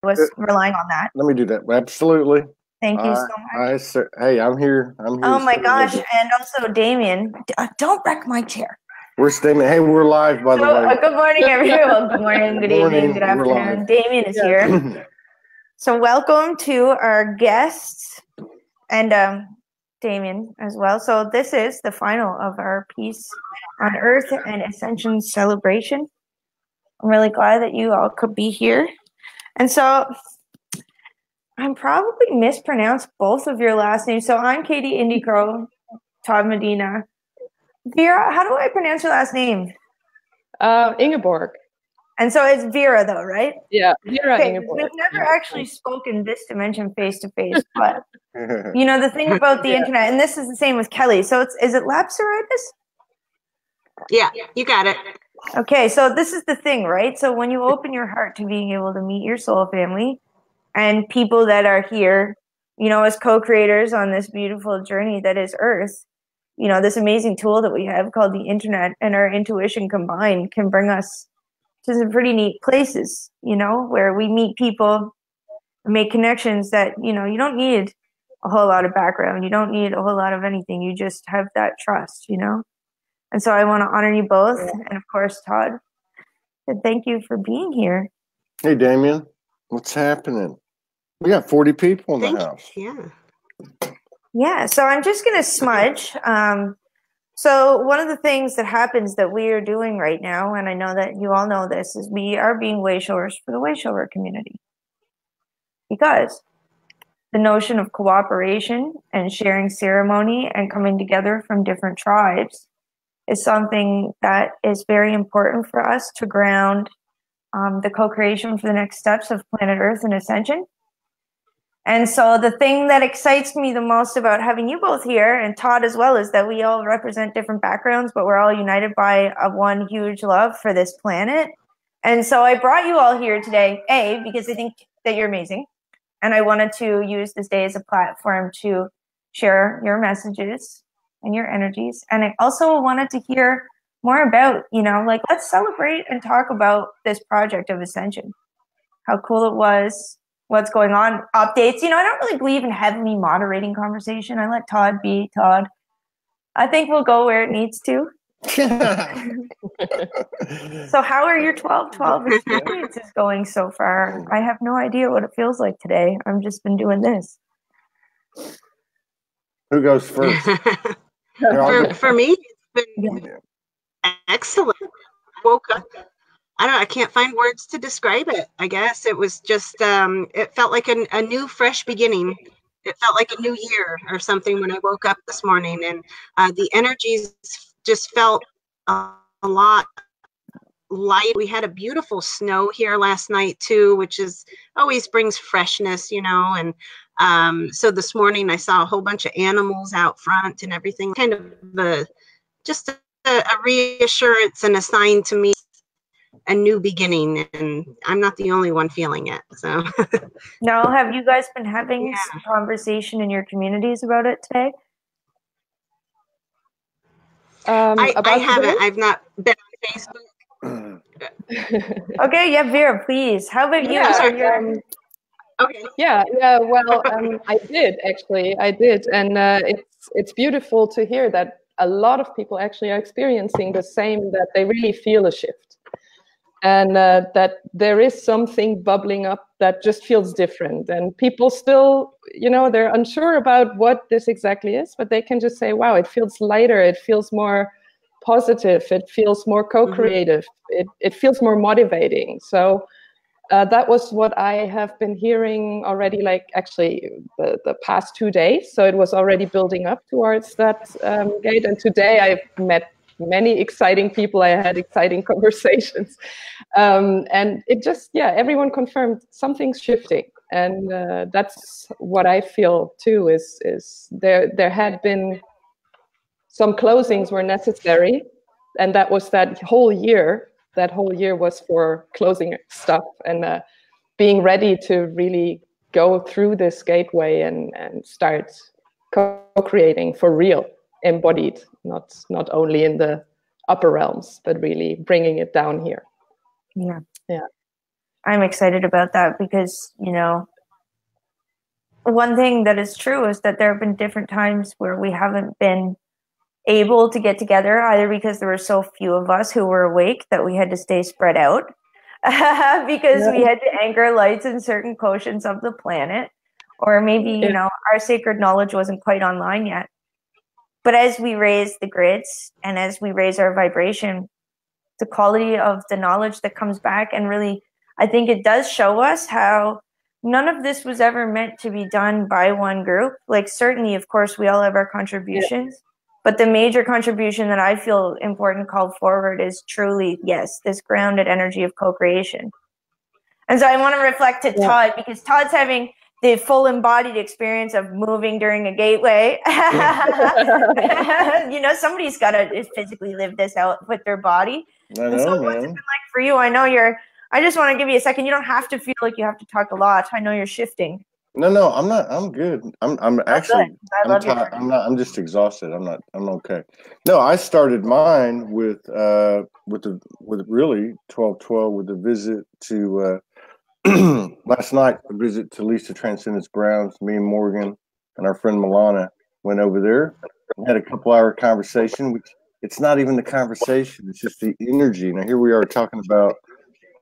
was relying on that. Let me do that. Absolutely. Thank you so much. Hey, I'm here. Oh my gosh. And also Damien, don't wreck my chair. We're staying. Hey, we're live, by the way. Good morning, everyone. Good morning, good evening, good afternoon. Damien is here. So welcome to our guests and Damien as well. So this is the final of our Peace on Earth and Ascension celebration. I'm really glad that you all could be here. And so I'm probably mispronounced both of your last names. So I'm Katie IndiCrow, Todd Medina. Vera, how do I pronounce your last name? Ingeborg. And so it's Vera though, right? Yeah, Vera. Okay, Ingeborg. We've never actually spoken this dimension face to face, but you know, the thing about the internet, and this is the same with Kelly. So is it Lapseritis? Yeah, you got it. Okay, so this is the thing, right? So when you open your heart to being able to meet your soul family and people that are here, you know, as co-creators on this beautiful journey that is Earth, you know, this amazing tool that we have called the internet and our intuition combined can bring us to some pretty neat places, you know, where we meet people and make connections that, you know, you don't need a whole lot of background. You don't need a whole lot of anything. You just have that trust, you know? And so I want to honor you both. And of course, Todd, and thank you for being here. Hey, Damien, what's happening? We got 40 people in the house. Yeah, so I'm just going to smudge. So one of the things that happens that we are doing right now, and I know that you all know this, is we are being wayshowers for the wayshower community. Because the notion of cooperation and sharing ceremony and coming together from different tribes is something that is very important for us to ground the co-creation for the next steps of planet Earth and Ascension. And so the thing that excites me the most about having you both here, and Todd as well, is that we all represent different backgrounds, but we're all united by one huge love for this planet. And so I brought you all here today, A, because I think that you're amazing. And I wanted to use this day as a platform to share your messages and your energies. And I also wanted to hear more about, you know, like, let's celebrate and talk about this project of Ascension, how cool it was, what's going on, updates. You know, I don't really believe in heavily moderating conversation. I let Todd be Todd. I think we'll go where it needs to. So how are your 12-12 experiences going so far? I have no idea what it feels like today. I've just been doing this. Who goes first? For me, it's been excellent. I woke up. I can't find words to describe it. I guess it was just, it felt like a new, fresh beginning. It felt like a new year or something when I woke up this morning. And the energies just felt a lot light. We had a beautiful snow here last night too, which is always brings freshness, you know. And so this morning I saw a whole bunch of animals out front and everything, kind of just a reassurance and a sign to me, a new beginning, and I'm not the only one feeling it. So now, have you guys been having some conversation in your communities about it today? I haven't. I've not been on Facebook. Okay, yeah, Vera, please. How about you? Okay. Yeah. Well, I did actually. I did, and it's beautiful to hear that a lot of people actually are experiencing the same. That they really feel a shift, and that there is something bubbling up that just feels different. And people still, you know, they're unsure about what this exactly is, but they can just say, "Wow, it feels lighter. It feels more positive. It feels more co-creative. It feels more motivating." So. That was what I have been hearing already, like actually the past 2 days. So it was already building up towards that gate. And today I've met many exciting people. I had exciting conversations. And it just, everyone confirmed something's shifting. And that's what I feel too, is there had been some closings were necessary. And that was that whole year. That whole year was for closing stuff and being ready to really go through this gateway and start co-creating for real, embodied, not only in the upper realms, but really bringing it down here. Yeah. I'm excited about that because, you know, one thing that is true is that there have been different times where we haven't been able to get together, either because there were so few of us who were awake that we had to stay spread out because we had to anchor lights in certain quotients of the planet, or maybe, you know, our sacred knowledge wasn't quite online yet. But as we raise the grids and as we raise our vibration, the quality of the knowledge that comes back, and really, I think it does show us how none of this was ever meant to be done by one group. Like, certainly, of course, we all have our contributions, but the major contribution that I feel important called forward is truly, yes, this grounded energy of co-creation. And so I want to reflect to Todd, because Todd's having the full embodied experience of moving during a gateway. You know, somebody's got to physically live this out with their body. I know, so man. what's it been like for you? I know I just want to give you a second. You don't have to feel like you have to talk a lot. I know you're shifting. No, I'm not. I'm good. I'm actually. I'm tired. I'm just exhausted. I'm okay. No, I started mine with really 12/12 with a visit to last night. A visit to Lisa Transcendence Brown's. Me and Morgan and our friend Milana went over there and had a couple-hour conversation. Which it's not even the conversation; it's just the energy. Now here we are talking about.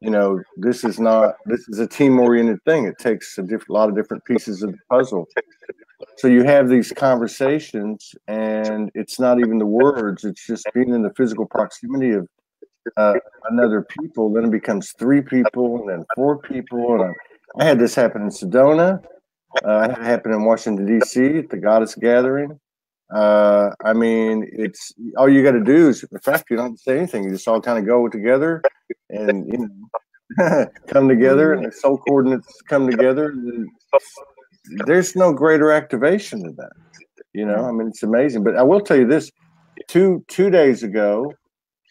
You know, this is a team-oriented thing. It takes a lot of different pieces of the puzzle. So you have these conversations, and it's not even the words. It's just being in the physical proximity of another people. Then it becomes 3 people, and then 4 people. And I had this happen in Sedona. I had it happen in Washington, D.C. at the Goddess Gathering. I mean, it's all you got to do is, in fact, you don't have to say anything. You just all kind of go together and, you know, come together, and the soul coordinates come together. There's no greater activation than that. You know, I mean, it's amazing. But I will tell you this: two days ago,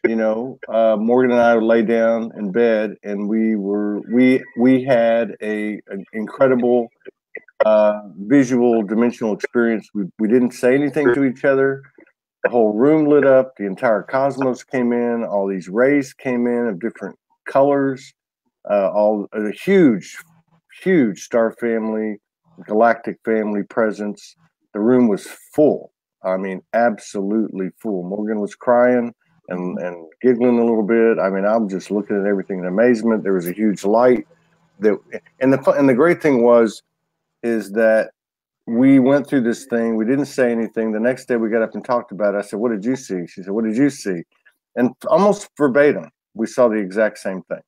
you know, Morgan and I lay down in bed, and we had an incredible visual dimensional experience. We didn't say anything to each other. The whole room lit up. The entire cosmos came in. All these rays came in of different colors. All a huge star family, galactic family presence. The room was full. I mean, absolutely full. Morgan was crying and giggling a little bit. I mean, I'm just looking at everything in amazement. There was a huge light. And the great thing is that we went through this thing. We didn't say anything. The next day we got up and talked about it. I said, "What did you see?" She said, "What did you see?" And almost verbatim, we saw the exact same thing.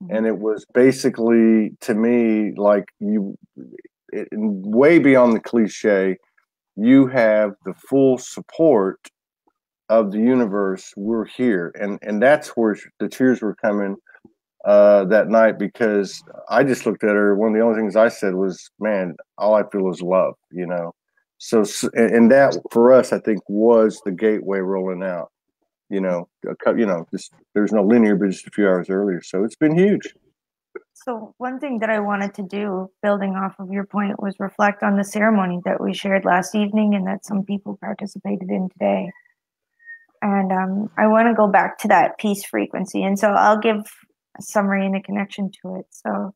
And it was basically, to me, like way beyond the cliche, you have the full support of the universe. We're here. And that's where the tears were coming that night, because I just looked at her. One of the only things I said was, "Man, all I feel is love," you know? So, and that for us, I think, was the gateway rolling out, you know, just, there's no linear, but just a few hours earlier. So it's been huge. So one thing that I wanted to do, building off of your point, was reflect on the ceremony that we shared last evening and that some people participated in today. And I want to go back to that peace frequency. And so I'll give a summary and a connection to it. So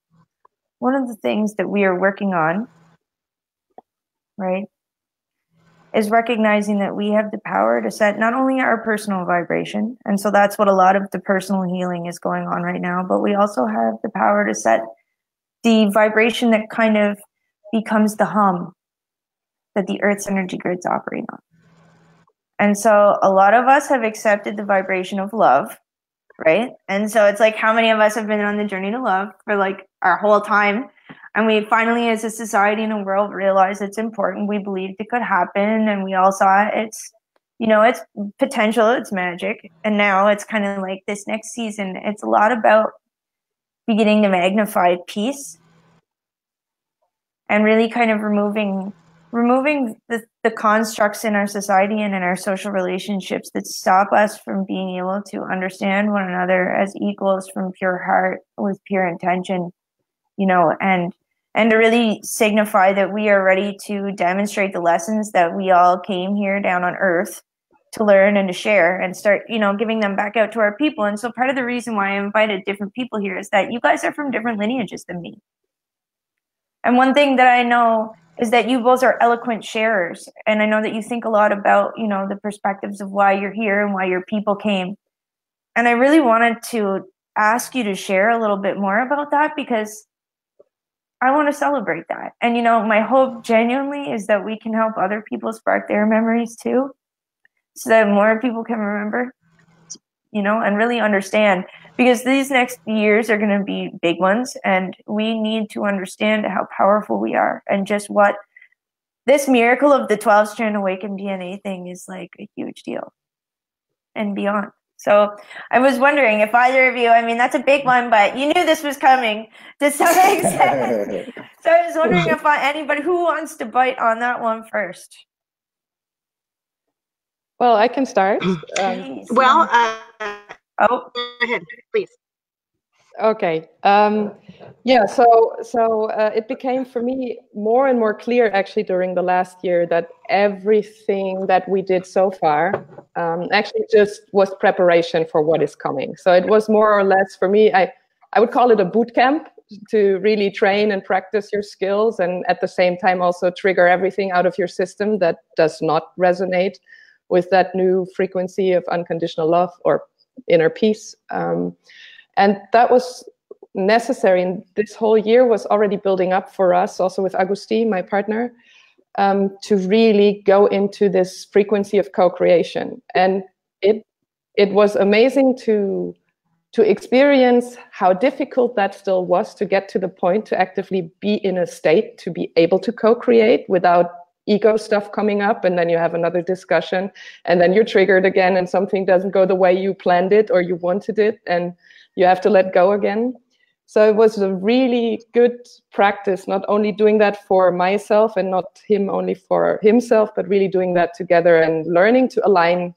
one of the things that we are working on, right, is recognizing that we have the power to set not only our personal vibration, and so that's what a lot of the personal healing is going on right now, but we also have the power to set the vibration that kind of becomes the hum that the Earth's energy grids operate on. And so a lot of us have accepted the vibration of love, right? And so it's like, how many of us have been on the journey to love for like our whole time? And we finally, as a society and a world, realized it's important. We believed it could happen, and we all saw it. It's, you know, it's potential, it's magic. And now it's kind of like this next season, it's a lot about beginning to magnify peace and really kind of removing the constructs in our society and in our social relationships that stop us from being able to understand one another as equals from pure heart with pure intention, you know, and to really signify that we are ready to demonstrate the lessons that we all came here down on earth to learn and to share and start, you know, giving them back out to our people. And so part of the reason why I invited different people here is that you guys are from different lineages than me. And one thing that I know is that you both are eloquent sharers. And I know that you think a lot about, you know, the perspectives of why you're here and why your people came. And I really wanted to ask you to share a little bit more about that, because I want to celebrate that. And, you know, my hope genuinely is that we can help other people spark their memories too, so that more people can remember, you know, and really understand, because these next years are going to be big ones, and we need to understand how powerful we are, and just what this miracle of the 12-strand awakened DNA thing is like a huge deal and beyond. So I was wondering if either of you, I mean, that's a big one, but you knew this was coming to some extent. So I was wondering if anybody who wants to bite on that one first. Well, I can start. Go ahead, please. Okay. Yeah. So it became for me more and more clear, actually, during the last year, that everything that we did so far actually just was preparation for what is coming. So it was more or less, for me, I would call it a boot camp to really train and practice your skills, and at the same time also trigger everything out of your system that does not resonate with that new frequency of unconditional love or inner peace. And that was necessary. And this whole year was already building up for us, also with Agustin, my partner, to really go into this frequency of co-creation. And it was amazing to experience how difficult that still was, to get to the point to actively be in a state to be able to co-create without ego stuff coming up, and then you have another discussion, and then you're triggered again, and something doesn't go the way you planned it or you wanted it, and you have to let go again. So it was a really good practice, not only doing that for myself and not him only for himself, but really doing that together and learning to align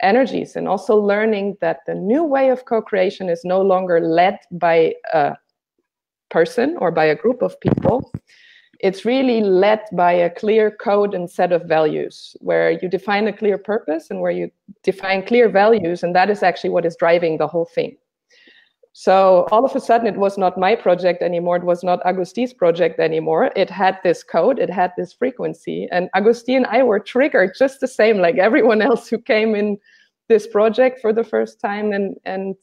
energies, and also learning that the new way of co-creation is no longer led by a person or by a group of people. It's really led by a clear code and set of values, where you define a clear purpose and where you define clear values, and that is actually what is driving the whole thing. So all of a sudden, it was not my project anymore. It was not Agustin's project anymore. It had this code, it had this frequency, and Agustin and I were triggered just the same like everyone else who came in this project for the first time. And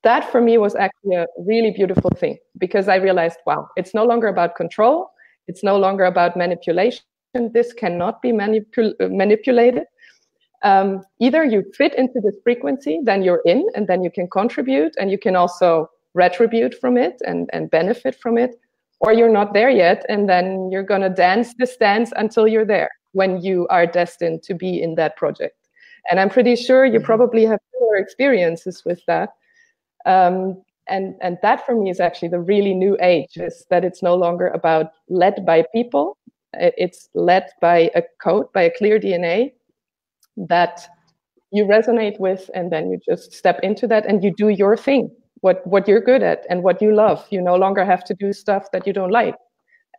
that for me was actually a really beautiful thing, because I realized, wow, it's no longer about control. It's no longer about manipulation. This cannot be manipulated. Either you fit into this frequency, then you're in, and then you can contribute, and you can also retribute from it and benefit from it, or you're not there yet, and then you're going to dance this dance until you're there, when you are destined to be in that project. And I'm pretty sure you probably have similar experiences with that. And that for me is actually the really new age, is that it's no longer about led by people. It's led by a code, by a clear DNA that you resonate with, and then you just step into that and you do your thing, what you're good at and what you love. You no longer have to do stuff that you don't like.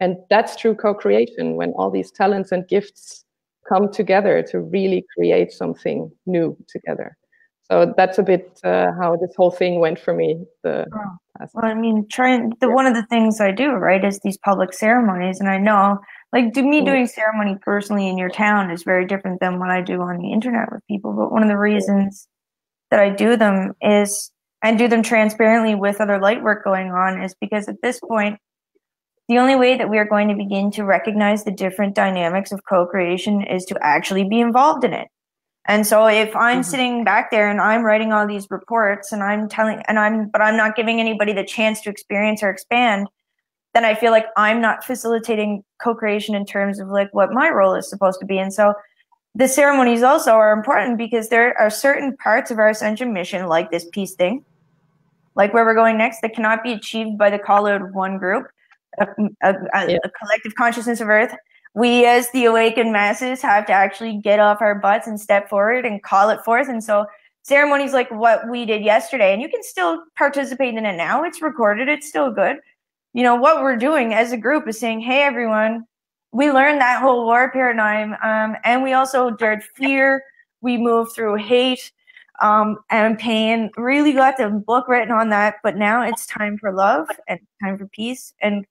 And that's true co-creation, when all these talents and gifts come together to really create something new together. So that's a bit how this whole thing went for me. Well, I mean, one of the things I do, right, is these public ceremonies. And I know, like, doing ceremony personally in your town is very different than what I do on the internet with people. But one of the reasons that I do them and do them transparently with other light work going on, is because at this point, the only way that we are going to begin to recognize the different dynamics of co-creation is to actually be involved in it. And so if I'm sitting back there and I'm writing all these reports and but I'm not giving anybody the chance to experience or expand, then I feel like I'm not facilitating co-creation in terms of like what my role is supposed to be. And so the ceremonies also are important, because there are certain parts of our ascension mission, like this peace thing, like where we're going next, that cannot be achieved by the call out of one group, a collective consciousness of Earth. We as the awakened masses have to actually get off our butts and step forward and call it forth. And so ceremonies like what we did yesterday, and you can still participate in it now, it's recorded, it's still good. You know, what we're doing as a group is saying, hey, everyone, we learned that whole war paradigm, and we also dared fear, we moved through hate and pain, really got the book written on that. But now it's time for love and time for peace. And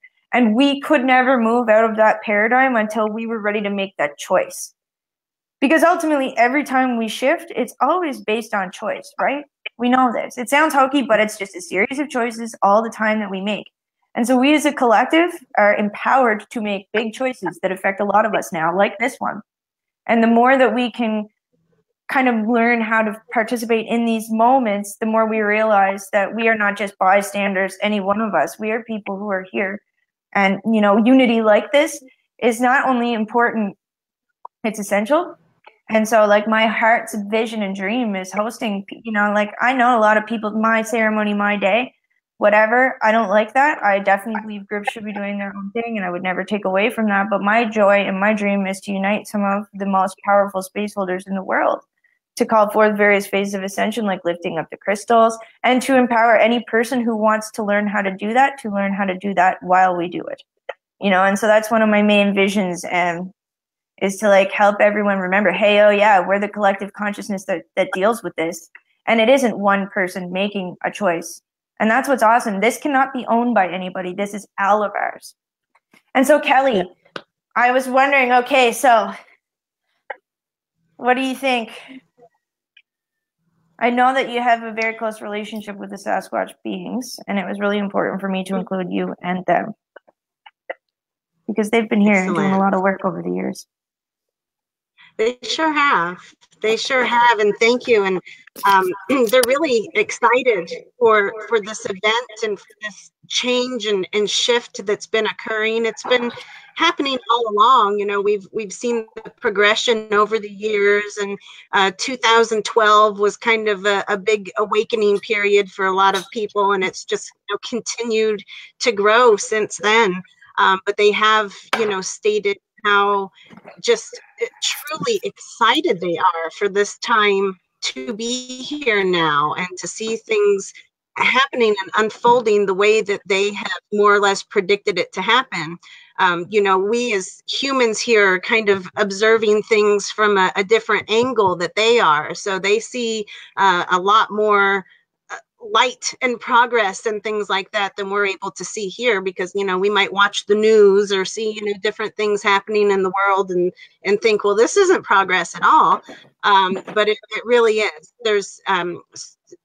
we could never move out of that paradigm until we were ready to make that choice. Because ultimately, every time we shift, it's always based on choice, right? We know this. It sounds hokey, but it's just a series of choices all the time that we make. And so we as a collective are empowered to make big choices that affect a lot of us now, like this one. And the more that we can kind of learn how to participate in these moments, the more we realize that we are not just bystanders, any one of us. We are people who are here. And, you know, unity like this is not only important, it's essential. And so, like, my heart's vision and dream is hosting, you know, like, I know a lot of people, my ceremony, my day, whatever. I don't like that. I definitely believe groups should be doing their own thing, and I would never take away from that. But my joy and my dream is to unite some of the most powerful space holders in the world, to call forth various phases of ascension, like lifting up the crystals, and to empower any person who wants to learn how to do that, to learn how to do that while we do it. You know, and so that's one of my main visions, and is to like help everyone remember, hey, oh yeah, we're the collective consciousness that deals with this. And it isn't one person making a choice. And that's what's awesome. This cannot be owned by anybody. This is all of ours. And so, Kelly, I was wondering, okay, so what do you think? I know that you have a very close relationship with the Sasquatch beings, and it was really important for me to include you and them, because they've been here doing a lot of work over the years. They sure have. They sure have, and thank you. And they're really excited for this event and for this change and shift that's been occurring. It's been happening all along. You know, we've seen the progression over the years, and 2012 was kind of a big awakening period for a lot of people, and it's just, you know, continued to grow since then. But they have, you know, stated how just truly excited they are for this time to be here now and to see things happening and unfolding the way that they have more or less predicted it to happen. You know, we as humans here are kind of observing things from a different angle that they are. So they see a lot more light and progress and things like that than we're able to see here, because, you know, we might watch the news or see, you know, different things happening in the world and think, well, this isn't progress at all. But it really is. There's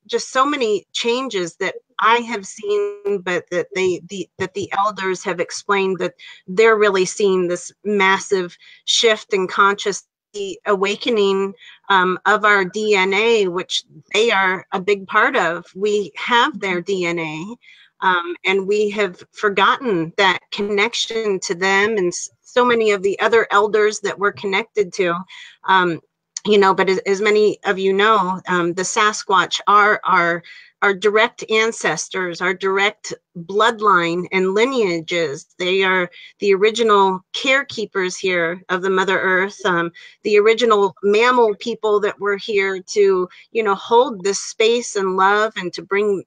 just so many changes that I have seen, but that the elders have explained that they're really seeing this massive shift in consciousness, the awakening of our DNA, which they are a big part of. We have their DNA, and we have forgotten that connection to them and so many of the other elders that we're connected to. You know, but as many of you know, the Sasquatch are our direct ancestors, our direct bloodline and lineages. They are the original carekeepers here of the Mother Earth, the original mammal people that were here to, you know, hold this space and love and to bring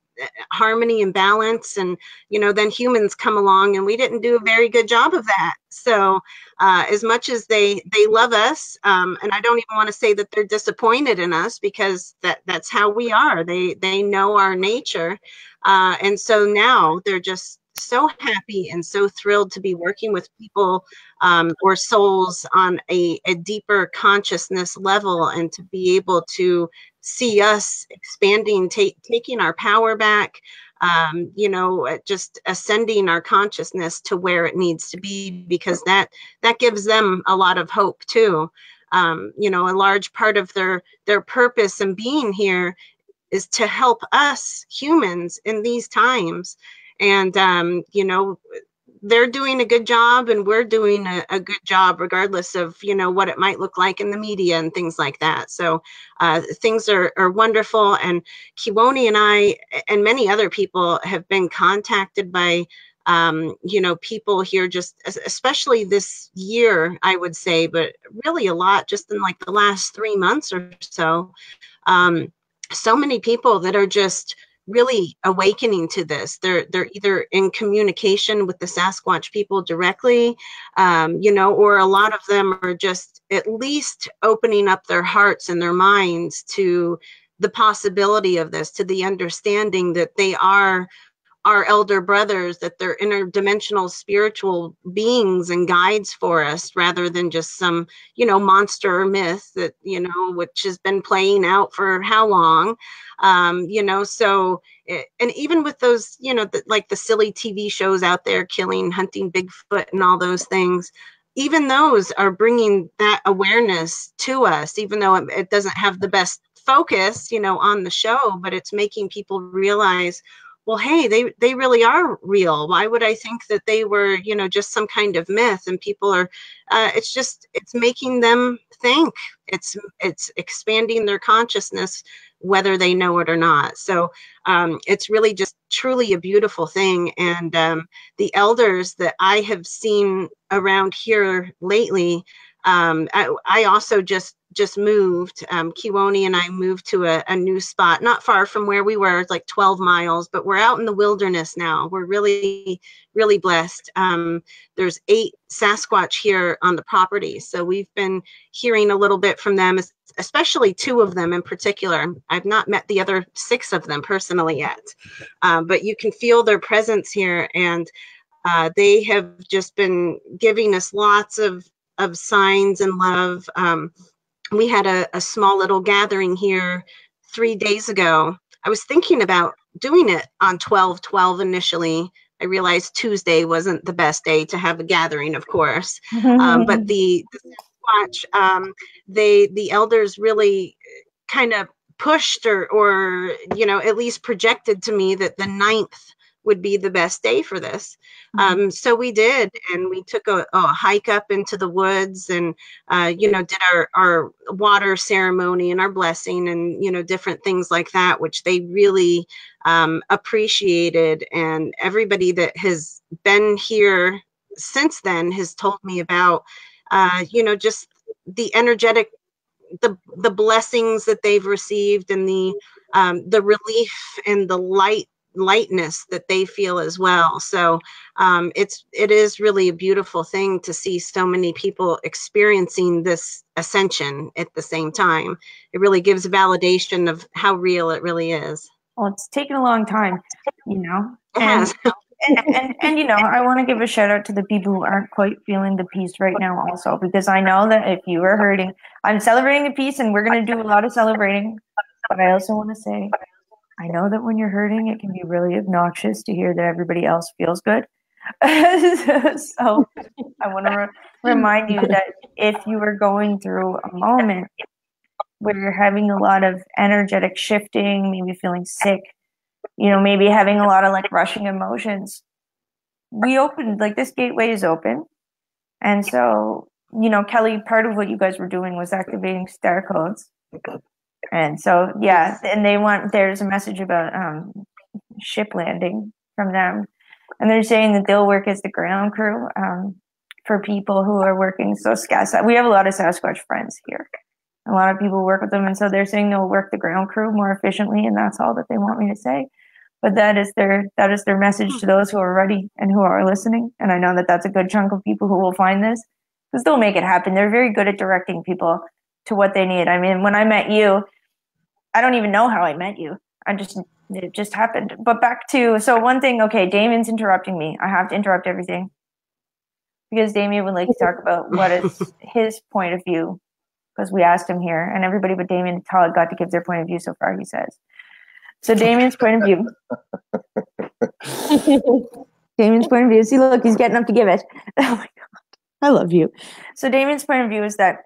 harmony and balance. And, you know, then humans come along and we didn't do a very good job of that. So as much as they love us, and I don't even want to say that they're disappointed in us, because that's how we are. They know our nature. And so now they're just so happy and so thrilled to be working with people or souls on a deeper consciousness level, and to be able to see us expanding, taking our power back, you know, just ascending our consciousness to where it needs to be, because that gives them a lot of hope too. You know, a large part of their purpose and being here is to help us humans in these times. And, you know, they're doing a good job and we're doing a good job, regardless of, you know, what it might look like in the media and things like that. So things are wonderful. And Kiwoni and I and many other people have been contacted by, you know, people here, just especially this year, I would say, but really a lot just in like the last 3 months or so. So many people that are just really awakening to this. They're either in communication with the Sasquatch people directly, you know, or a lot of them are just at least opening up their hearts and their minds to the possibility of this, to the understanding that they are our elder brothers, that they're interdimensional spiritual beings and guides for us, rather than just some, you know, monster or myth that, you know, which has been playing out for how long, you know. So, and even with those, you know, like the silly TV shows out there, killing, hunting Bigfoot and all those things, even those are bringing that awareness to us, even though it doesn't have the best focus, you know, on the show, but it's making people realize, well, hey, they really are real. Why would I think that they were, you know, just some kind of myth? And people are, it's making them think. It's expanding their consciousness, whether they know it or not. So it's really just truly a beautiful thing. And the elders that I have seen around here lately, I also just moved. Kiwoni and I moved to a new spot, not far from where we were. It's like 12 miles, but we're out in the wilderness now. We're really, really blessed. There's 8 Sasquatch here on the property. So we've been hearing a little bit from them, especially 2 of them in particular. I've not met the other 6 of them personally yet, but you can feel their presence here. And they have just been giving us lots of signs and love. We had a small little gathering here 3 days ago. I was thinking about doing it on 12/12 initially. I realized Tuesday wasn't the best day to have a gathering, of course. But the Sasquatch, the elders really kind of pushed or, you know, at least projected to me that the 9th would be the best day for this. So we did, and we took a hike up into the woods and, you know, did our water ceremony and our blessing and, you know, different things like that, which they really appreciated. And everybody that has been here since then has told me about, you know, just the energetic, the blessings that they've received, and the relief and the lightness that they feel as well. So it is really a beautiful thing to see so many people experiencing this ascension at the same time. It really gives validation of how real it really is. Well, it's taken a long time, you know. It has. And you know, I want to give a shout out to the people who aren't quite feeling the peace right now also, because I know that if you are hurting, I'm celebrating the peace and we're going to do a lot of celebrating, but I also want to say, I know that when you're hurting, it can be really obnoxious to hear that everybody else feels good. So I want to remind you that if you are going through a moment where you're having a lot of energetic shifting, maybe feeling sick, you know, maybe having a lot of like rushing emotions, we opened, like, this gateway is open. And so, you know, Kelly, part of what you guys were doing was activating star codes. And so, yeah, and there's a message about ship landing from them. And they're saying that they'll work as the ground crew for people who are working. So we have a lot of Sasquatch friends here. A lot of people work with them. And so they're saying they'll work the ground crew more efficiently. And that's all that they want me to say. But that is their message to those who are ready and who are listening. And I know that that's a good chunk of people who will find this, because they'll make it happen. They're very good at directing people to what they need. I mean, when I met you, I don't even know how I met you. It just happened. But back to, so one thing, okay, Damien's interrupting me. I have to interrupt everything because Damien would like to talk about what is his point of view, because we asked him here, and everybody but Damien and Todd got to give their point of view so far, he says. So Damien's point of view. Damien's point of view. See, look, he's getting up to give it. Oh my God. I love you. So Damien's point of view is that,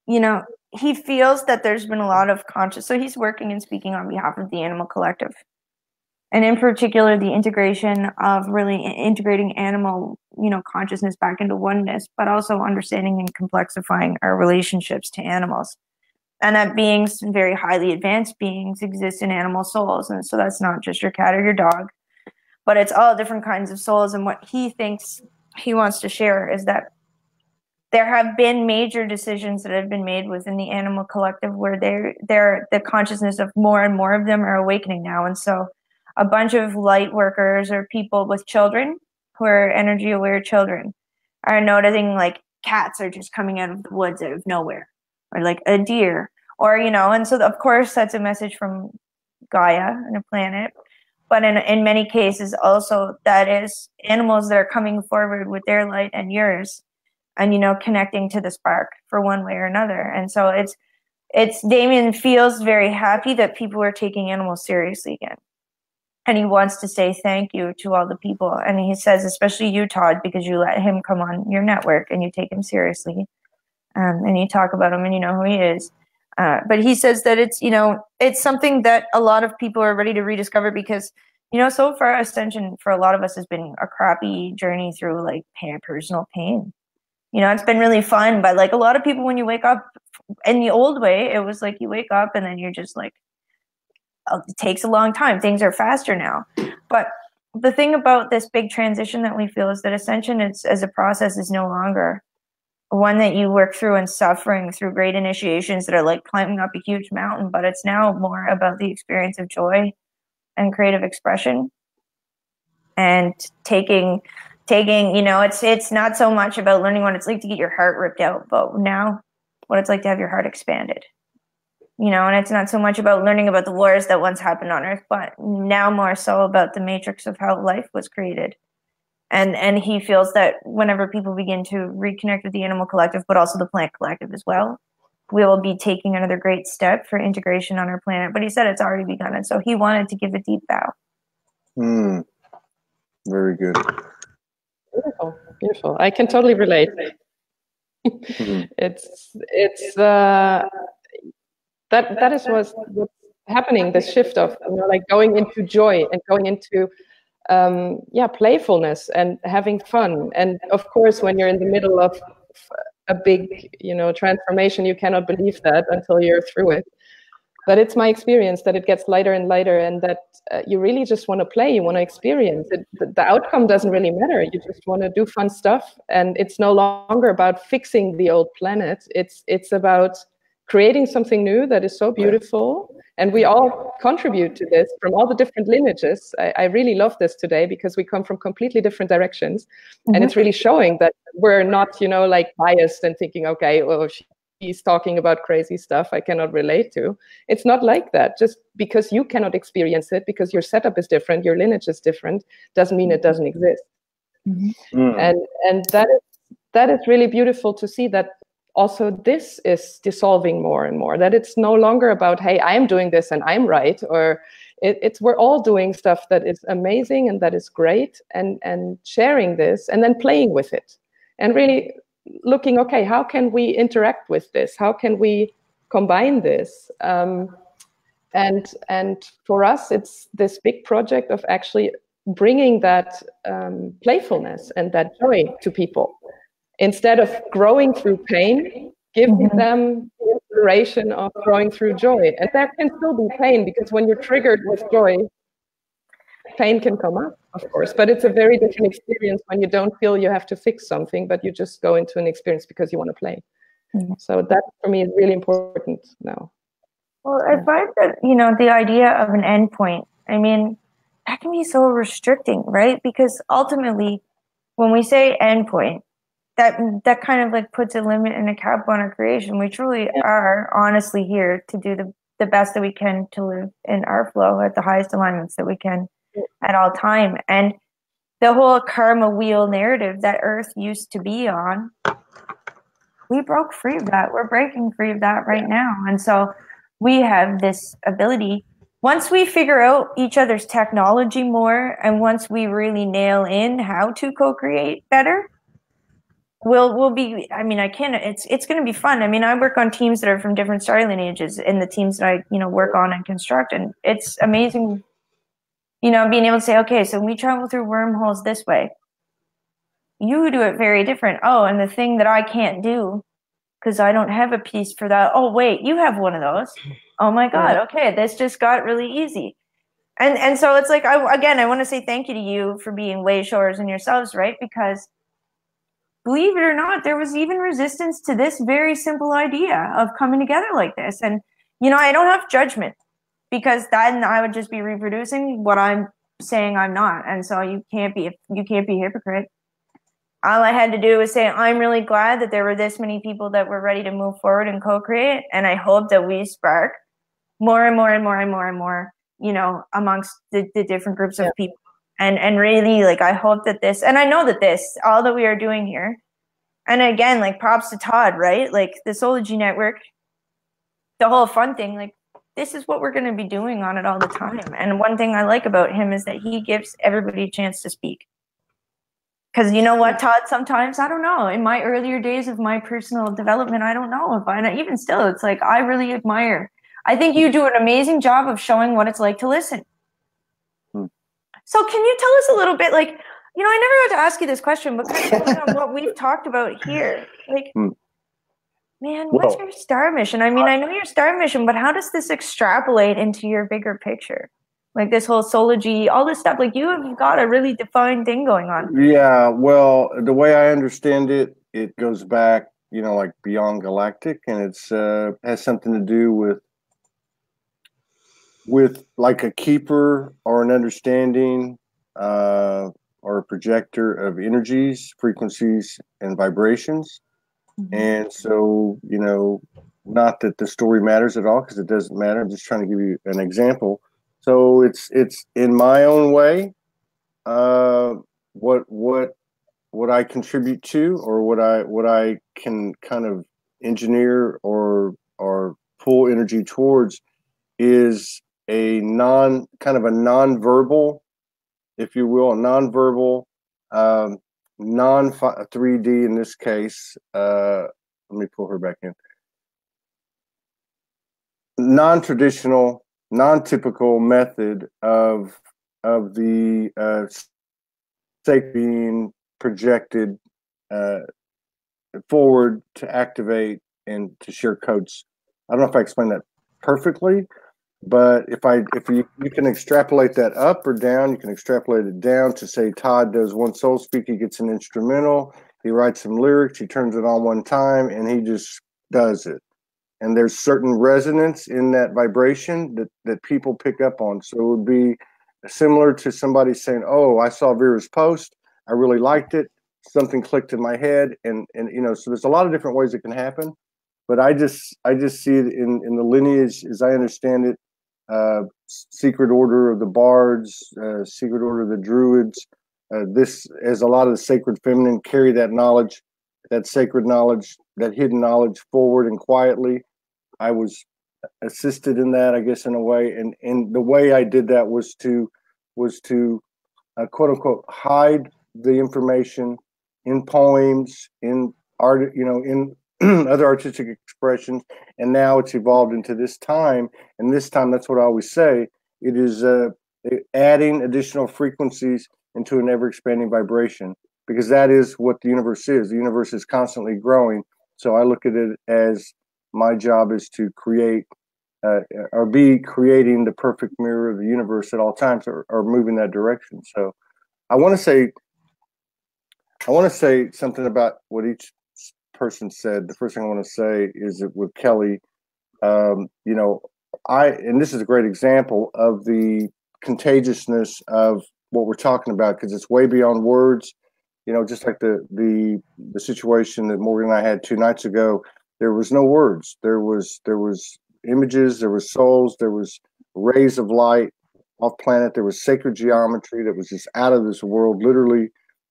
you know, he feels that there's been a lot of so he's working and speaking on behalf of the animal collective. And in particular, the integration of really integrating animal, you know, consciousness back into oneness, but also understanding and complexifying our relationships to animals. And that beings, very highly advanced beings, exist in animal souls. And so that's not just your cat or your dog, but it's all different kinds of souls. And what he thinks he wants to share is that there have been major decisions that have been made within the animal collective where the consciousness of more and more of them are awakening now. And so a bunch of light workers or people with children who are energy aware children are noticing like cats are just coming out of the woods out of nowhere, or like a deer, or, you know, and so of course that's a message from Gaia and the planet. But in many cases also that is animals that are coming forward with their light and yours, and, you know, connecting to the spark for one way or another. And so it's Damien feels very happy that people are taking animals seriously again. And he wants to say thank you to all the people. And he says, especially you, Todd, because you let him come on your network and you take him seriously. And you talk about him and you know who he is. But he says that it's, you know, it's something that a lot of people are ready to rediscover because, you know, so far Ascension for a lot of us has been a crappy journey through like personal pain. You know, it's been really fun, but like a lot of people, when you wake up in the old way, it was like you wake up and then you're just like, it takes a long time. Things are faster now. But the thing about this big transition that we feel is that Ascension as a process is no longer one that you work through and suffering through great initiations that are like climbing up a huge mountain, but it's now more about the experience of joy and creative expression and taking, you know, it's not so much about learning what it's like to get your heart ripped out, but now what it's like to have your heart expanded, you know, and it's not so much about learning about the wars that once happened on Earth, but now more so about the matrix of how life was created. And he feels that whenever people begin to reconnect with the animal collective, but also the plant collective as well, we will be taking another great step for integration on our planet. But he said it's already begun, and so he wanted to give a deep bow. Very good. Beautiful, beautiful. I can totally relate. It's that is what's happening. The shift of, you know, like going into joy and going into playfulness and having fun. And of course, when you're in the middle of a big, you know, transformation, you cannot believe that until you're through it. But it's my experience that it gets lighter and lighter, and that you really just want to play, you want to experience it. The outcome doesn't really matter. You just want to do fun stuff, and it's no longer about fixing the old planet. It's about creating something new that is so beautiful, and we all contribute to this from all the different lineages. I really love this today because we come from completely different directions, and it's really showing that we're not, you know, like biased and thinking, okay, well, he's talking about crazy stuff I cannot relate to. It's not like that. Just because you cannot experience it, because your setup is different, your lineage is different, doesn't mean it doesn't exist. And that is really beautiful to see that also this is dissolving more and more, that it's no longer about, hey, I'm doing this and I'm right, or it's we're all doing stuff that is amazing and that is great, and sharing this and then playing with it and really looking, okay, how can we interact with this? How can we combine this? And for us, it's this big project of actually bringing that playfulness and that joy to people. Instead of growing through pain, giving them the inspiration of growing through joy. And there can still be pain, because when you're triggered with joy, pain can come up, of course, but it's a very different experience when you don't feel you have to fix something, but you just go into an experience because you want to play. So that for me is really important now. Well, I find that, you know, the idea of an endpoint, I mean, that can be so restricting, right? Because ultimately, when we say endpoint, that kind of like puts a limit and a cap on our creation. We truly are honestly here to do the best that we can to live in our flow at the highest alignments that we can at all time. And the whole karma wheel narrative that Earth used to be on, we broke free of that. We're breaking free of that right now. And so we have this ability, once we figure out each other's technology more, and once we really nail in how to co-create better, we'll be, I mean, it's going to be fun. I mean, I work on teams that are from different star lineages in the teams that I, you know, work on and construct. And it's amazing, you know, being able to say, okay, so we travel through wormholes this way. You do it very different. Oh, and the thing that I can't do because I don't have a piece for that. Oh, wait, you have one of those. Oh my God. Okay. This just got really easy. And so it's like, I want to say thank you to you for being way showers in yourselves, right? Because believe it or not, there was even resistance to this very simple idea of coming together like this. And, you know, I don't have judgment, because then I would just be reproducing what I'm saying I'm not. And so you can't be a hypocrite. All I had to do was say, I'm really glad that there were this many people that were ready to move forward and co-create. And I hope that we spark more and more and more and more and more, you know, amongst the different groups of people. And really, like, I hope that this, and I know that this, all that we are doing here, and again, like, props to Todd, right? Like, the Soulogy Network, the whole fun thing, like, this is what we're going to be doing on it all the time. And one thing I like about him is that he gives everybody a chance to speak. Because you know what, Todd, sometimes, I don't know, in my earlier days of my personal development, I don't know if I, even still, it's like, I really admire. I think you do an amazing job of showing what it's like to listen. So can you tell us a little bit, like, you know, I never got to ask you this question, but kind of going on what we've talked about here, like, man, what's your star mission? I mean, I know your star mission, but how does this extrapolate into your bigger picture? Like this whole Soulogy, all this stuff, like you have got a really defined thing going on. Yeah, well, the way I understand it, it goes back, you know, like beyond galactic, and it's has something to do with like a keeper or an understanding or a projector of energies, frequencies, and vibrations. And so, you know, not that the story matters at all, because it doesn't matter. I'm just trying to give you an example. So it's in my own way, what I contribute to, or what I can kind of engineer or pull energy towards, is a non-verbal, if you will, a non-verbal, non 3D in this case. Let me pull her back in. Non-traditional, non-typical method of the state being projected forward to activate and to share codes. I don't know if I explained that perfectly, but if you can extrapolate that up or down, you can extrapolate it down to say Todd does one soul speak, he gets an instrumental, he writes some lyrics, he turns it on one time, and he just does it. And there's certain resonance in that vibration that people pick up on. So it would be similar to somebody saying, "Oh, I saw Vera's post, I really liked it, something clicked in my head," and you know, so there's a lot of different ways it can happen. But I just see it in the lineage, as I understand it. Secret Order of the Bards, Secret Order of the Druids. This, as a lot of the sacred feminine carry that knowledge, that sacred knowledge, that hidden knowledge forward and quietly. I was assisted in that, I guess, in a way. And the way I did that was to quote unquote hide the information in poems, in art, you know, in other artistic expressions, and now it's evolved into this time. And this time, that's what I always say, it is adding additional frequencies into an ever-expanding vibration, because that is what the universe is. The universe is constantly growing. So I look at it as my job is to create or be creating the perfect mirror of the universe at all times, or move in that direction. So I want to say something about what each person said. The first thing I want to say is that with Kelly, you know, and this is a great example of the contagiousness of what we're talking about, because it's way beyond words. You know, just like the situation that Morgan and I had 2 nights ago, there was no words. There was images, there was souls, there was rays of light off planet, there was sacred geometry that was just out of this world, literally.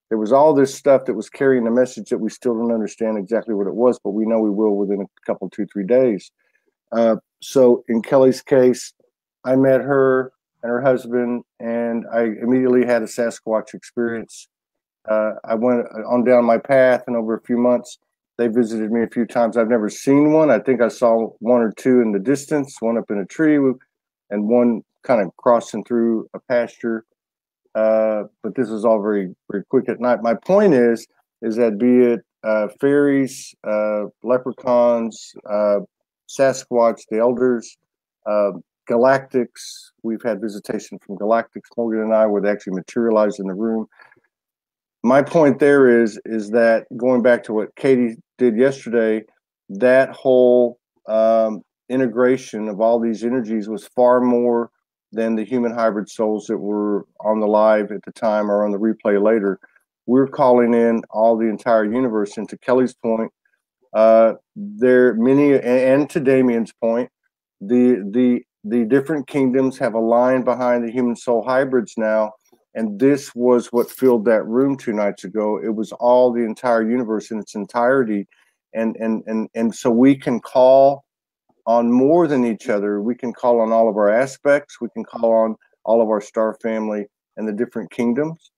There was all this stuff that was carrying a message that we still don't understand exactly what it was, but we know we will within a couple, 2-3 days. So in Kelly's case, I met her and her husband, and I immediately had a Sasquatch experience. I went on down my path, and over a few months, they visited me a few times. I've never seen one. I think I saw 1 or 2 in the distance, one up in a tree, and one kind of crossing through a pasture. But this was all very, very quick at night. My point is that be it fairies, leprechauns, Sasquatch, the elders, galactics. We've had visitation from galactics, Morgan and I, where they actually materialized in the room. my point there is that going back to what Katie did yesterday, that whole integration of all these energies was far more than the human hybrid souls that were on the live at the time or on the replay later. We're calling in all the entire universe. And to Kelly's point, there many, and to Damien's point, the different kingdoms have aligned behind the human soul hybrids now. And this was what filled that room 2 nights ago. It was all the entire universe in its entirety. And so we can call on more than each other. We can call on all of our aspects. We can call on all of our star family and the different kingdoms.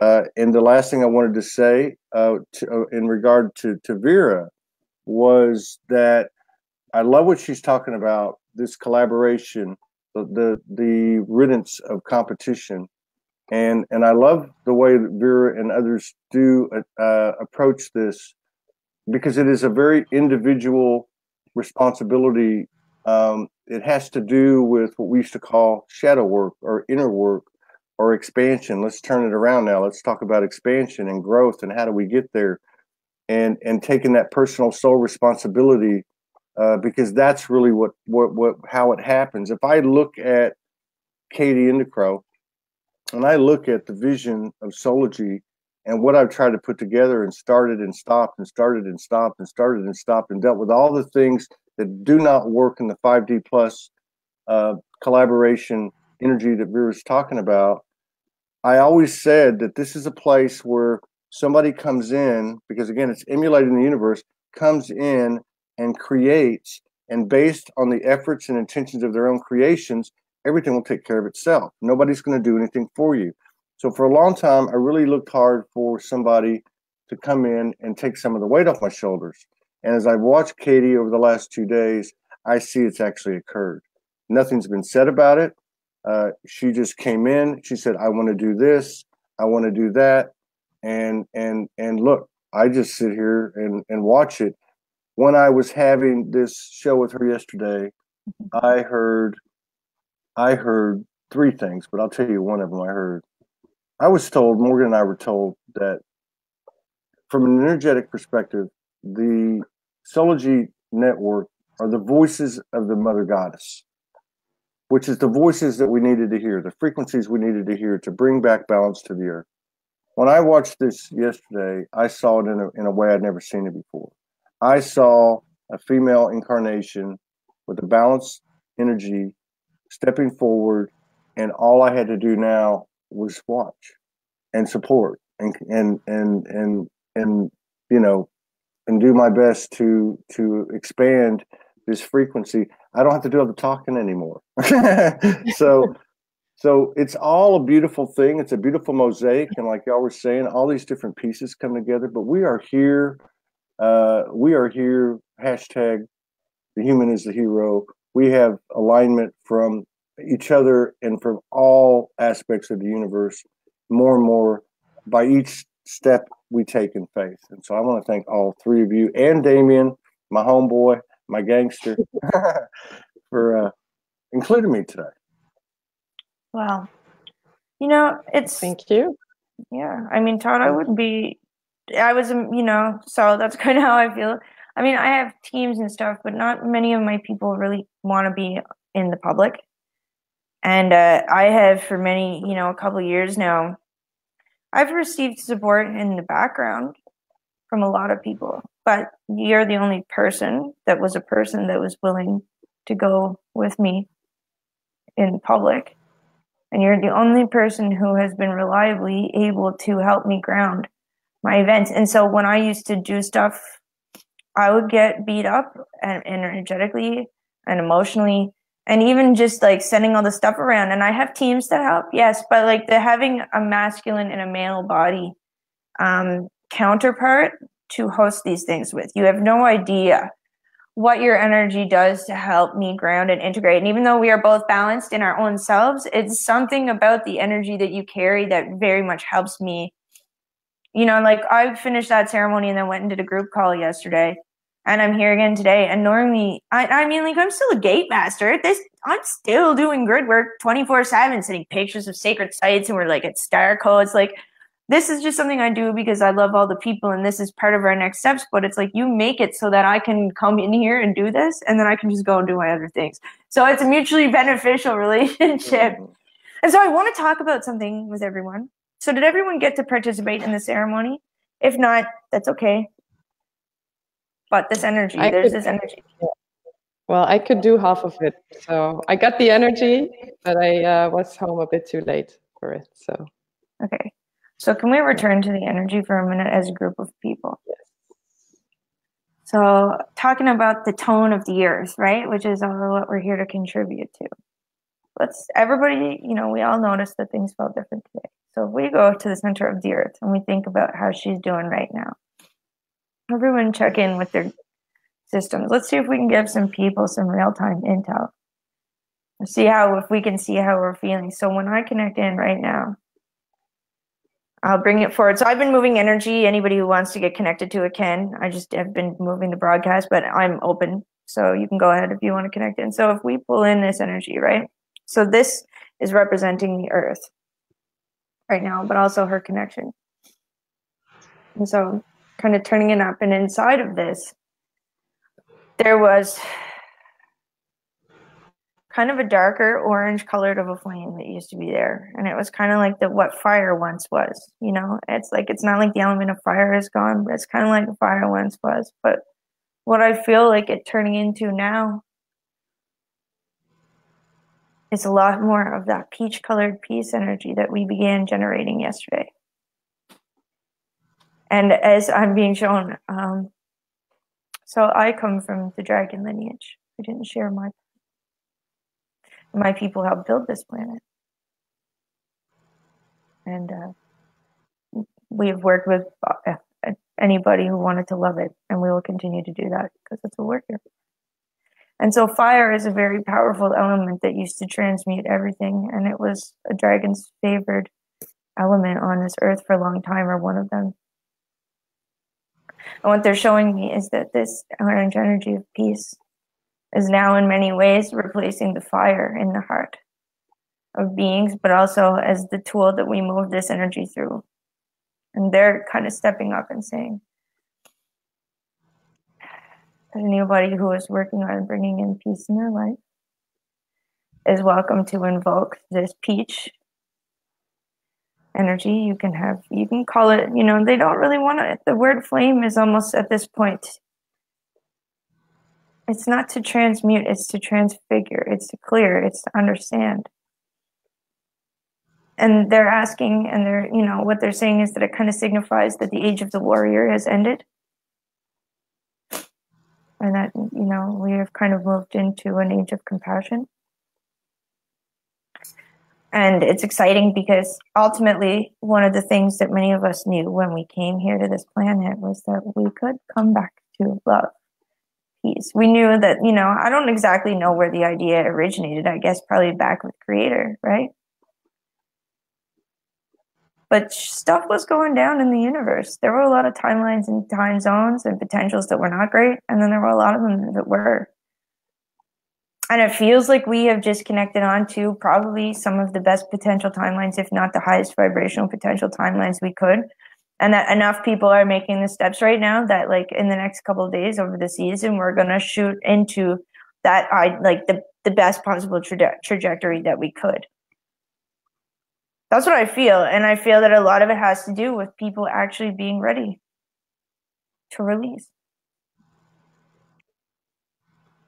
And the last thing I wanted to say in regard to Vera was that I love what she's talking about, this collaboration, the riddance of competition. And I love the way that Vera and others do approach this, because it is a very individual responsibility. It has to do with what we used to call shadow work or inner work or expansion. Let's turn it around now. Let's talk about expansion and growth and how do we get there, and taking that personal soul responsibility, because that's really how it happens. If I look at Katie IndiCrow, and I look at the vision of Soulogy and what I've tried to put together and started and stopped and started and stopped and started and stopped and dealt with all the things that do not work in the 5D plus collaboration energy that Vera's talking about, I always said that this is a place where somebody comes in, because again, it's emulating the universe, comes in and creates, and based on the efforts and intentions of their own creations, everything will take care of itself. Nobody's going to do anything for you. So for a long time, I really looked hard for somebody to come in and take some of the weight off my shoulders. And as I've watched Katie over the last 2 days, I see it's actually occurred. Nothing's been said about it. She just came in. She said, I want to do this. I want to do that. And look, I just sit here and watch it. When I was having this show with her yesterday, I heard 3 things, but I'll tell you one of them I heard. I was told, Morgan and I were told, that from an energetic perspective, the Soulogy network are the voices of the Mother Goddess, which is the voices that we needed to hear, the frequencies we needed to hear to bring back balance to the earth. When I watched this yesterday, I saw it in a way I'd never seen it before. I saw a female incarnation with a balanced energy stepping forward, and all I had to do now was watch and support and you know, and do my best to expand this frequency. I don't have to do all the talking anymore. So it's all a beautiful thing. It's a beautiful mosaic, and like y'all were saying, all these different pieces come together. But we are here. Hashtag the human is the hero. We have alignment from each other and from all aspects of the universe, more and more by each step we take in faith. And so I want to thank all 3 of you and Damien, my homeboy, my gangster, for including me today. Wow. You know, Thank you. Yeah. I mean, Todd, so that's kind of how I feel. I mean, I have teams and stuff, but not many of my people really want to be in the public. And I have for a couple of years now, I've received support in the background from a lot of people, but you're the only person that was willing to go with me in public. And you're the only person who has been reliably able to help me ground my events. And so when I used to do stuff, I would get beat up and energetically and emotionally, and even just like sending all the stuff around. And I have teams that help, yes, but like having a masculine and a male body counterpart to host these things with, you have no idea what your energy does to help me ground and integrate. And even though we are both balanced in our own selves, it's something about the energy that you carry that very much helps me. You know, like I finished that ceremony and then went and did a group call yesterday, and I'm here again today. And normally, I mean, like I'm still a gate master. I'm still doing grid work 24/7, sending pictures of sacred sites, and we're like at star codes. Like this is just something I do because I love all the people and this is part of our next steps, but it's like you make it so that I can come in here and do this and then I can just go and do my other things. So it's a mutually beneficial relationship. And so I want to talk about something with everyone. So did everyone get to participate in the ceremony? If not, that's okay. But this energy, this energy. Well, I could do half of it. So I got the energy, but I was home a bit too late for it. So okay. So can we return to the energy for a minute as a group of people? Yes. So talking about the tone of the earth, right? Which is what we're here to contribute to. Everybody, we all noticed that things felt different today. So if we go to the center of the earth and we think about how she's doing right now, everyone check in with their systems. Let's see if we can give some people some real-time intel. If we can see how we're feeling. So when I connect in right now, I'll bring it forward. So I've been moving energy. Anybody who wants to get connected to it can. I just have been moving the broadcast, but I'm open. So you can go ahead if you want to connect in. So if we pull in this energy, right? So this is representing the earth right now, but also her connection. And so kind of turning it up, and inside of this, there was kind of a darker orange colored of a flame that used to be there. And it was kind of like what fire once was, it's not like the element of fire is gone, but it's kind of like the fire once was. But what I feel like it turning into now is a lot more of that peach colored peace energy that we began generating yesterday. And as I'm being shown, so I come from the dragon lineage. I didn't share my people helped build this planet. And we have worked with anybody who wanted to love it, and we will continue to do that because it's a work here. And so fire is a very powerful element that used to transmute everything, and it was a dragon's favored element on this earth for a long time, or one of them. And what they're showing me is that this orange energy of peace is now in many ways replacing the fire in the heart of beings, but also as the tool that we move this energy through. And they're kind of stepping up and saying, anybody who is working on bringing in peace in their life is welcome to invoke this peach energy. You can call it, they don't really want to, the word flame is almost at this point, it's not to transmute, it's to transfigure, it's to clear, it's to understand. And they're asking, and they're, what they're saying is that it kind of signifies that the age of the warrior has ended. And that, we have kind of moved into an age of compassion. And it's exciting because ultimately, one of the things that many of us knew when we came here to this planet was that we could come back to love, peace. We knew that, I don't exactly know where the idea originated. I guess probably back with Creator, right? But stuff was going down in the universe. There were a lot of timelines and time zones and potentials that were not great. And then there were a lot of them that were. And it feels like we have just connected on to probably some of the best potential timelines, if not the highest vibrational potential timelines we could. And that enough people are making the steps right now that in the next couple of days over the season, we're going to shoot into that, the best possible trajectory that we could. That's what I feel. And I feel that a lot of it has to do with people actually being ready to release.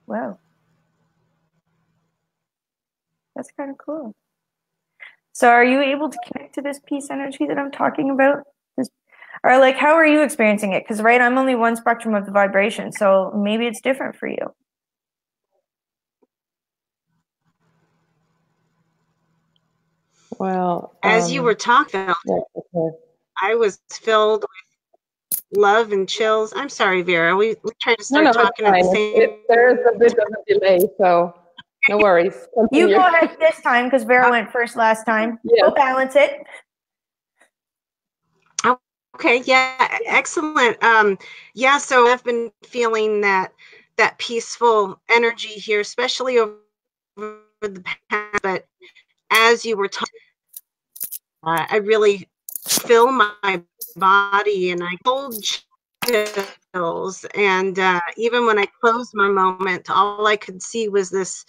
Wow. That's kind of cool. So are you able to connect to this peace energy that I'm talking about? Or how are you experiencing it? Because, right, I'm only one spectrum of the vibration. So maybe it's different for you. Well, as you were talking, I was filled with love and chills. I'm sorry, Vera. We tried to start talking at the same. There's a bit of a delay, so no worries. You go ahead this time because Vera went first last time. Yeah. We'll balance it. Okay. Yeah. Excellent. Yeah. So I've been feeling that peaceful energy here, especially over the past. But as you were talking, I really fill my body, and I cold chills. And even when I closed my moment, all I could see was this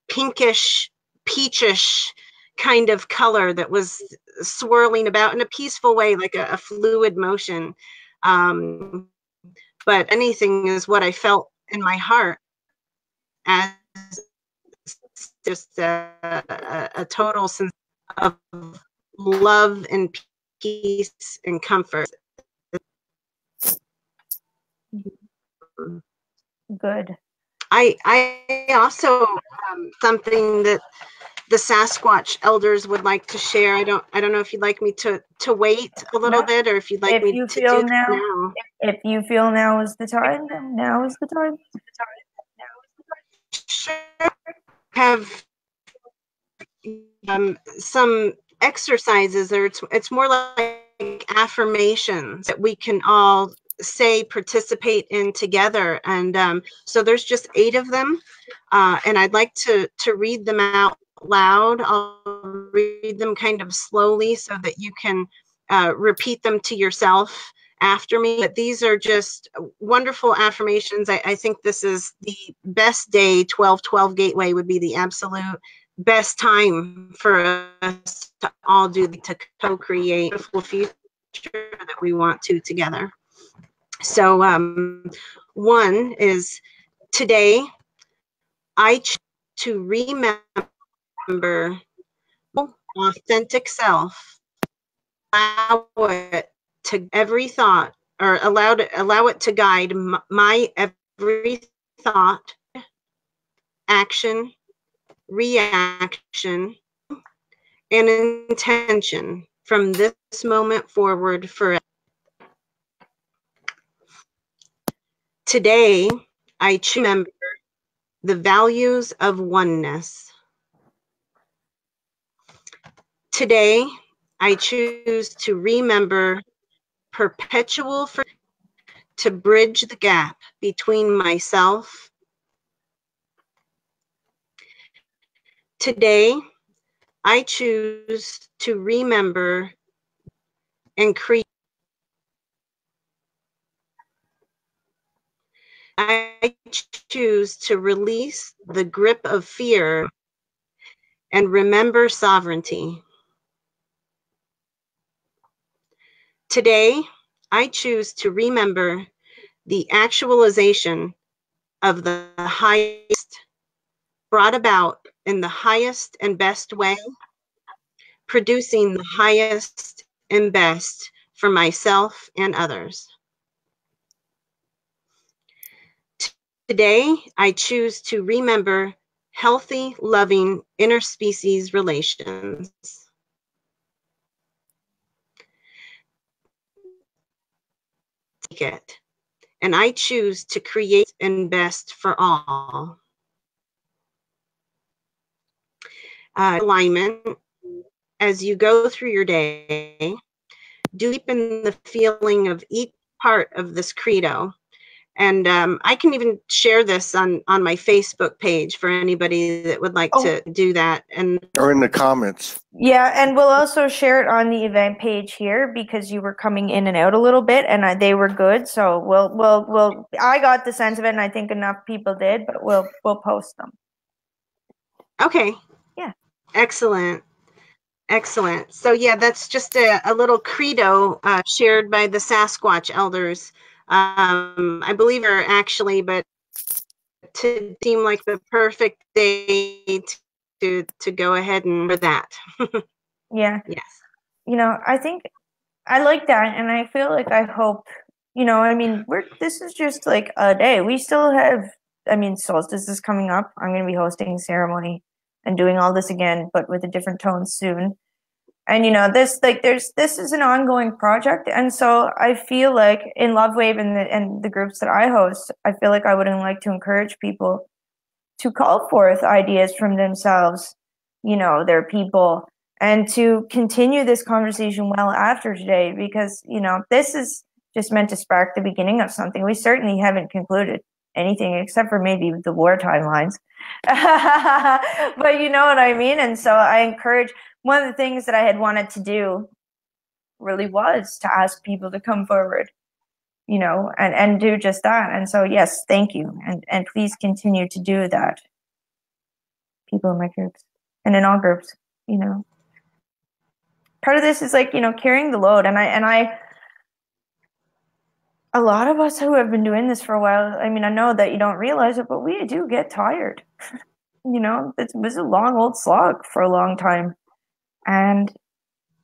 pinkish, peachish kind of color that was swirling about in a peaceful way, like a fluid motion. But anything is what I felt in my heart as just a total sense of love and peace and comfort. Good. I also something that the Sasquatch elders would like to share. I don't know if you'd like me to wait a little bit, or if you'd like me to do now. If you feel now is the time, then now is the time. Sure. Have some exercises, or it's more like affirmations that we can all say, participate in together. And so there's just 8 of them, and I'd like to read them out loud. I'll read them kind of slowly so that you can repeat them to yourself after me. But these are just wonderful affirmations. I think this is the best day. 12/12 Gateway would be the absolute best time for us to all do, to co-create a beautiful future that we want to together. So one is, today I choose to remember authentic self, allow it to every thought, or allow it to guide my every thought, action, reaction, and intention from this moment forward forever. Today, I choose to remember the values of oneness. Today, I choose to remember perpetual forgiveness, to bridge the gap between myself. Today, I choose to remember and create. I choose to release the grip of fear and remember sovereignty. Today, I choose to remember the actualization of the highest, brought about in the highest and best way, producing the highest and best for myself and others. Today, I choose to remember healthy, loving, interspecies relations. Take it, and I choose to create and best for all. Alignment. As you go through your day, deepen the feeling of each part of this credo. And I can even share this on my Facebook page for anybody that would like to do that. Or in the comments. Yeah, and we'll also share it on the event page here, because you were coming in and out a little bit, and they were good. So we'll I got the sense of it, and I think enough people did, but we'll post them. Okay. Yeah. Excellent. Excellent. So yeah, that's just a little credo shared by the Sasquatch elders. I believe her actually, but to seem like the perfect day to go ahead and for that. Yeah. Yes. You know, I think I like that, and I feel like I hope, you know, I mean, this is just like a day. We still have, I mean, solstice is coming up. I'm going to be hosting a ceremony and doing all this again, but with a different tone soon. And, you know, this is an ongoing project. And so I feel like in Love Wave and the groups that I host, I feel like I would like to encourage people to call forth ideas from themselves, you know, their people, and to continue this conversation well after today, because, you know, this is just meant to spark the beginning of something. We certainly haven't concluded anything except for maybe the war timelines. But you know what I mean? And so I encourage, one of the things that I had wanted to do really was to ask people to come forward, you know, and do just that. And so, yes, thank you. And please continue to do that. People in my groups and in all groups, you know. Part of this is like, you know, carrying the load. And a lot of us who have been doing this for a while, I mean, I know that you don't realize it, but we do get tired. You know, it was a long old slog for a long time. And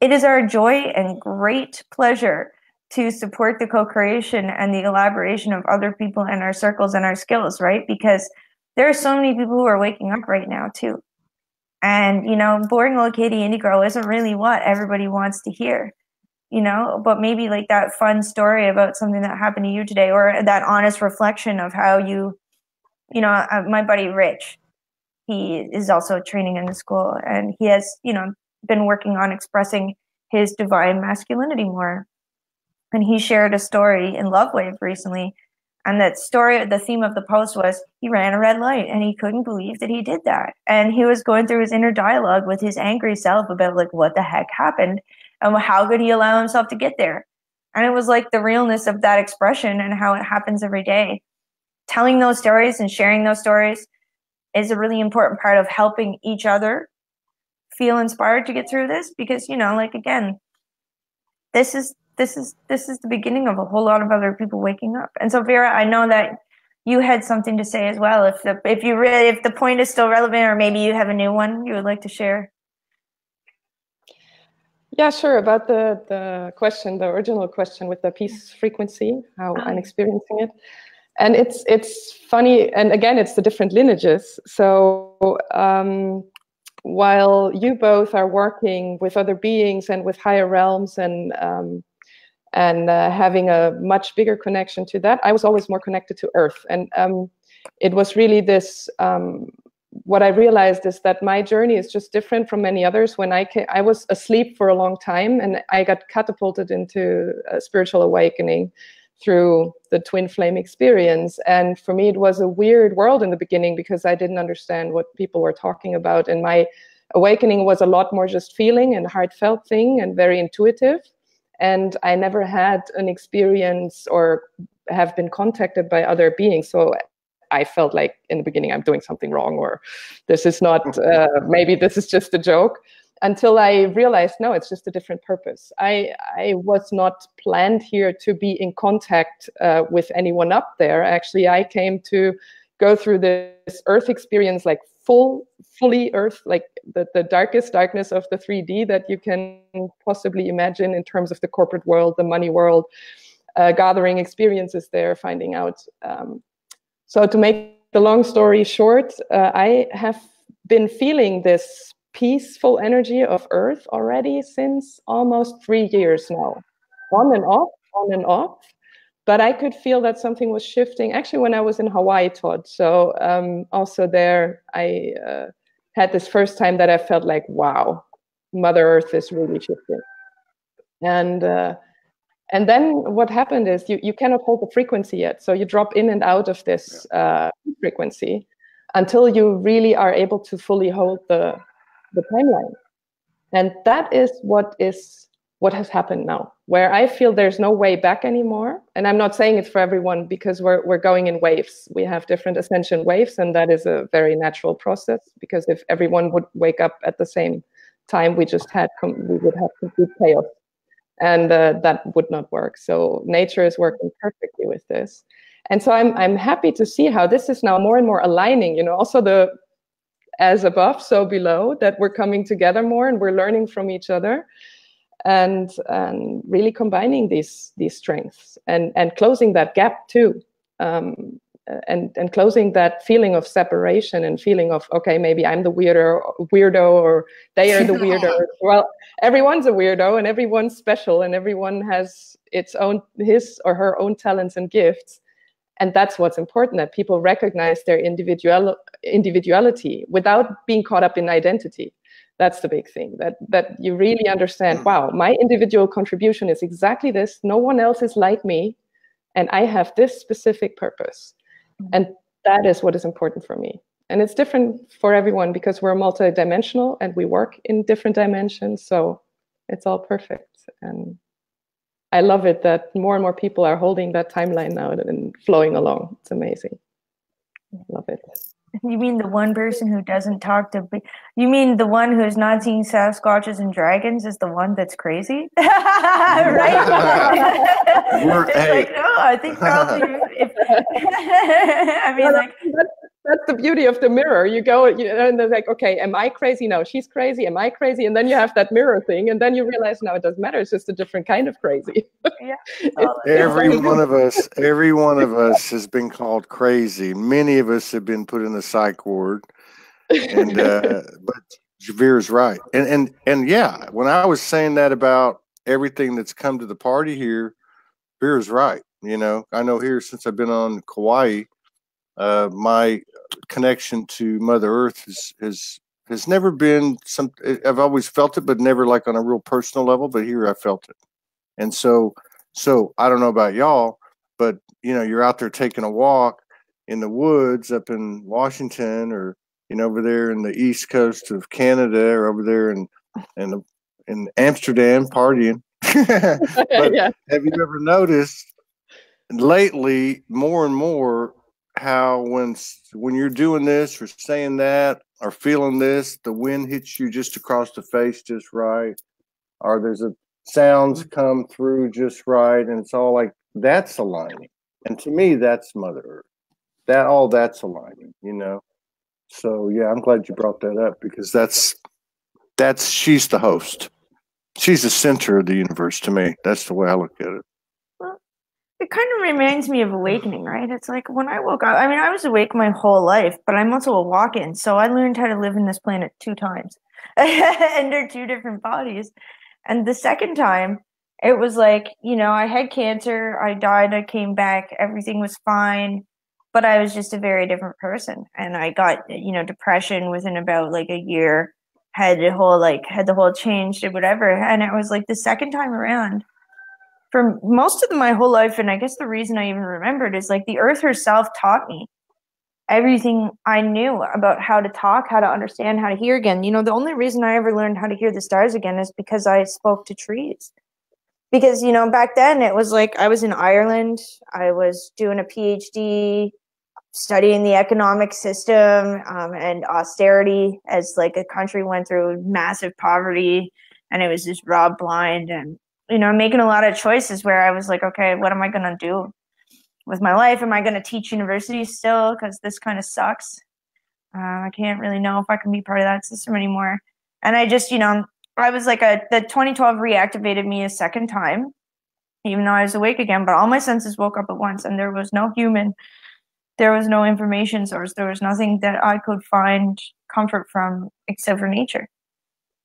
it is our joy and great pleasure to support the co-creation and the elaboration of other people in our circles and our skills, right? Because there are so many people who are waking up right now too. And, you know, boring old Katie IndiCrow isn't really what everybody wants to hear, you know, but maybe like that fun story about something that happened to you today, or that honest reflection of how you know, my buddy Rich, he is also training in the school, and he has, you know, been working on expressing his divine masculinity more. And he shared a story in Love Wave recently. And that story, the theme of the post was he ran a red light and he couldn't believe that he did that. And he was going through his inner dialogue with his angry self about like what the heck happened and how could he allow himself to get there. And it was like the realness of that expression and how it happens every day. Telling those stories and sharing those stories is a really important part of helping each other feel inspired to get through this, because, you know, like, again, this is the beginning of a whole lot of other people waking up. And so, Vera, I know that you had something to say as well. If the point is still relevant, or maybe you have a new one you would like to share. Yeah, sure. About the question, the original question with the peace frequency, how I'm experiencing it. And it's funny, and again, it's the different lineages. So while you both are working with other beings and with higher realms and having a much bigger connection to that, I was always more connected to Earth. And it was really this, what I realized is that my journey is just different from many others. When I was asleep for a long time, and I got catapulted into a spiritual awakening through the twin flame experience. And for me, it was a weird world in the beginning because I didn't understand what people were talking about. And my awakening was a lot more just feeling and heartfelt thing and very intuitive. And I never had an experience or have been contacted by other beings. So I felt like in the beginning, I'm doing something wrong, or this is not, maybe this is just a joke. Until I realized, no, it's just a different purpose. I was not planned here to be in contact with anyone up there. Actually, I came to go through this Earth experience, like fully Earth, like the darkest darkness of the 3D that you can possibly imagine in terms of the corporate world, the money world, gathering experiences there, finding out. So to make the long story short, I have been feeling this peaceful energy of Earth already since almost 3 years now, on and off. But I could feel that something was shifting actually when I was in Hawaii, Todd. So also there, I had this first time that I felt like, wow, Mother Earth is really shifting. And then what happened is you cannot hold the frequency yet. So you drop in and out of this frequency until you really are able to fully hold the timeline. And that is what has happened now, where I feel there's no way back anymore. And I'm not saying it's for everyone, because we're going in waves. We have different ascension waves, and that is a very natural process, because if everyone would wake up at the same time, we would have complete chaos. And that would not work. So nature is working perfectly with this. And so I'm happy to see how this is now more and more aligning, you know, also the as above, so below, that we're coming together more and we're learning from each other, and really combining these strengths and closing that gap too. And closing that feeling of separation and feeling of, okay, maybe I'm the weirdo or they are the weirdo. Well, everyone's a weirdo and everyone's special and everyone has his or her own talents and gifts. And that's what's important, that people recognize their individuality without being caught up in identity. That's the big thing, that you really understand, wow, my individual contribution is exactly this. No one else is like me. And I have this specific purpose. And that is what is important for me. And it's different for everyone because we're multidimensional and we work in different dimensions. So it's all perfect. And I love it that more and more people are holding that timeline now and flowing along. It's amazing. I love it. You mean the one person who doesn't talk to? You mean the one who's not seeing Sasquatches and dragons is the one that's crazy, right? Hey. Like, no, I think probably. I mean, like. That's the beauty of the mirror. You go, and they're like, okay, am I crazy? No, she's crazy. Am I crazy? And then you have that mirror thing, and then you realize, no, it doesn't matter. It's just a different kind of crazy. Yeah. Every one of us has been called crazy. Many of us have been put in the psych ward, and but Vera's right. And yeah, when I was saying that about everything that's come to the party here, Vera's right. You know, I know here since I've been on Kauai, my connection to Mother Earth has never been some. I've always felt it, but never like on a real personal level. But here I felt it, and so I don't know about y'all, but you know, you're out there taking a walk in the woods up in Washington, or you know, over there in the east coast of Canada, or over there in Amsterdam partying. But yeah. Have you ever noticed lately more and more how when you're doing this or saying that or feeling this, the wind hits you just across the face just right, or there's sounds come through just right, and it's all like that's aligning. And to me, that's Mother Earth. That's aligning, you know. So yeah, I'm glad you brought that up, because that's she's the host. She's the center of the universe to me. That's the way I look at it. It kind of reminds me of awakening, right? It's like when I woke up, I mean, I was awake my whole life, but I'm also a walk-in. So I learned how to live in this planet 2 times under 2 different bodies. And the second time, it was like, you know, I had cancer, I died, I came back, everything was fine, but I was just a very different person. And I got, you know, depression within about like a year, had the whole change or whatever. And it was like the second time around, for most of my whole life, and I guess the reason I even remembered is like the earth herself taught me everything I knew about how to talk, how to understand, how to hear again. You know, the only reason I ever learned how to hear the stars again is because I spoke to trees. Because, you know, back then it was like I was in Ireland, I was doing a PhD, studying the economic system and austerity as like a country went through massive poverty, and it was just robbed blind, and you know, making a lot of choices where I was like, okay, what am I going to do with my life? Am I going to teach university still? Because this kind of sucks. I can't really know if I can be part of that system anymore. And I just, you know, I was like, the 2012 reactivated me a second time, even though I was awake again, but all my senses woke up at once, and there was no human, there was no information source, there was nothing that I could find comfort from except for nature.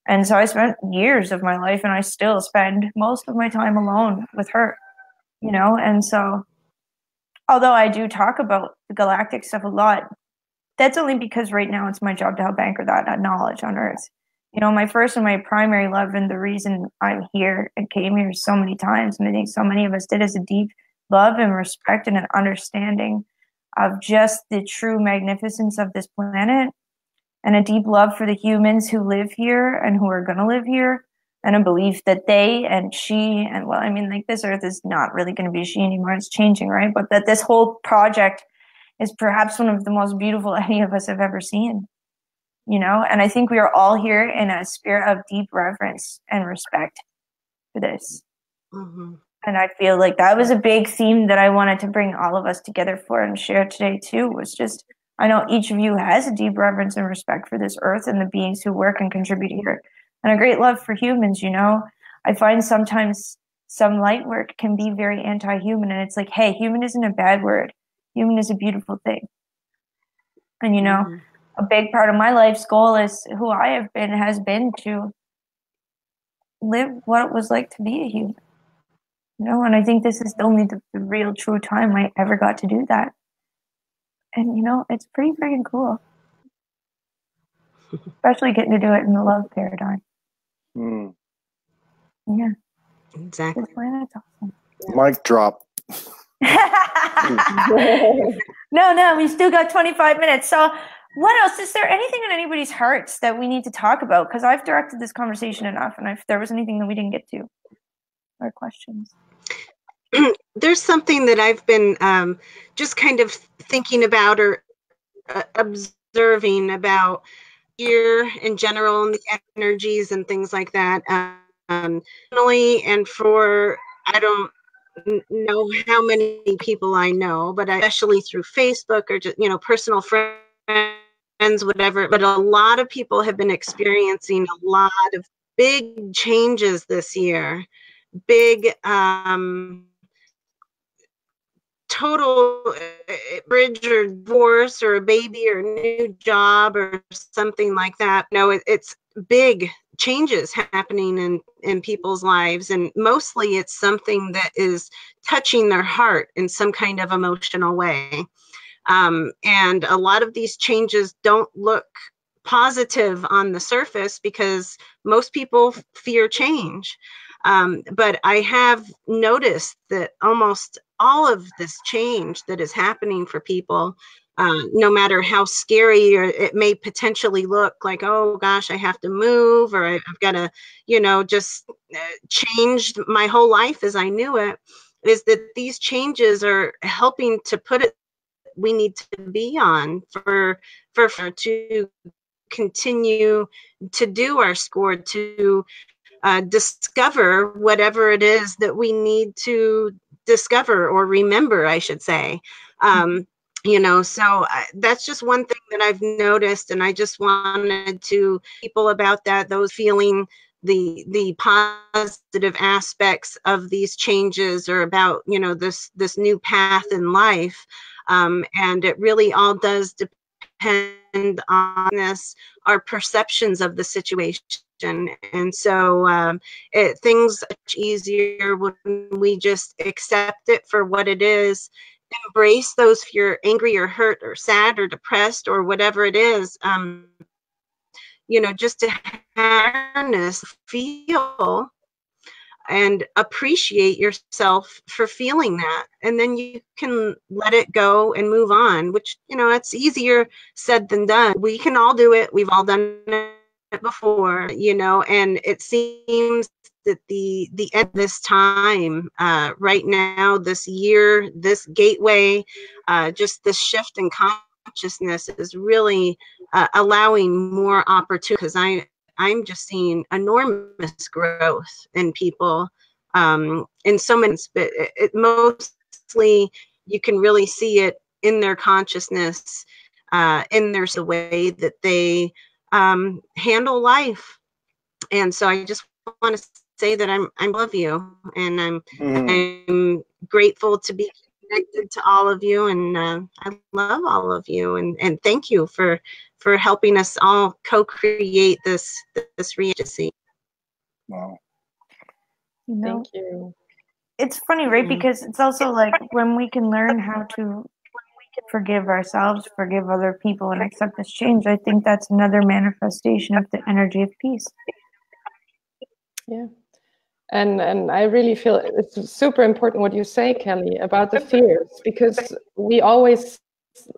And so I spent years of my life, and I still spend most of my time alone with her, you know? And so, although I do talk about the galactic stuff a lot, that's only because right now it's my job to help anchor that knowledge on Earth. You know, my first and my primary love, and the reason I'm here and came here so many times, and I think so many of us did, is a deep love and respect and an understanding of just the true magnificence of this planet, and a deep love for the humans who live here and who are going to live here, and a belief that they and she, and well, I mean, like this Earth is not really going to be she anymore. It's changing, right? But that this whole project is perhaps one of the most beautiful any of us have ever seen, you know? And I think we are all here in a spirit of deep reverence and respect for this. Mm-hmm. And I feel like that was a big theme that I wanted to bring all of us together for and share today too, was just, I know each of you has a deep reverence and respect for this Earth and the beings who work and contribute here, and a great love for humans, you know? I find sometimes some light work can be very anti-human, and it's like, hey, human isn't a bad word. Human is a beautiful thing. And, you know, a big part of my life's goal is who I have been, has been to live what it was like to be a human. You know, and I think this is only the real true time I ever got to do that. And, you know, it's pretty freaking cool. Especially getting to do it in the love paradigm. Mm. Yeah. Exactly. This planet's awesome. Mic drop. No, we still got 25 minutes. So what else? Is there anything in anybody's hearts that we need to talk about? Because I've directed this conversation enough, and if there was anything that we didn't get to, or questions. there's something that I've been just kind of thinking about or observing about here in general and the energies and things like that. And for, I don't know how many people I know, but especially through Facebook or just, personal friends, whatever. But a lot of people have been experiencing a lot of big changes this year. Big total bridge or divorce or a baby or a new job or something like that. It's big changes happening in people's lives, and mostly it's something that is touching their heart in some kind of emotional way. And a lot of these changes don't look positive on the surface because most people fear change. But I have noticed that almost all of this change that is happening for people, no matter how scary or it may potentially look like, oh gosh, I have to move, or I've got to, just change my whole life as I knew it, is that these changes are helping to put it we need to be on for to continue to do our score, to discover whatever it is that we need to discover or remember, I should say. So that's just one thing that I've noticed, and I just wanted to people about that, those feeling the positive aspects of these changes, or about this new path in life, and it really all does depend on our perceptions of the situation. And so things are much easier when we just accept it for what it is, embrace those if you're angry or hurt or sad or depressed or whatever it is, just to harness, feel, and appreciate yourself for feeling that. And then you can let it go and move on, which, it's easier said than done. We can all do it. We've all done it before, and it seems that the end of this time, right now, this year, this gateway, just this shift in consciousness is really allowing more opportunity, because I'm just seeing enormous growth in people, in so many, but it mostly you can really see it in their consciousness, in their way that they handle life. And so I just want to say that I love you, and I'm grateful to be connected to all of you, and I love all of you, and thank you for helping us all co-create this reality. Wow. Thank you. It's funny, right? Because it's also like when we can learn how to forgive ourselves, forgive other people, and accept this change, I think that's another manifestation of the energy of peace. Yeah. And I really feel it's super important what you say, Kelly, about the fears, because we always,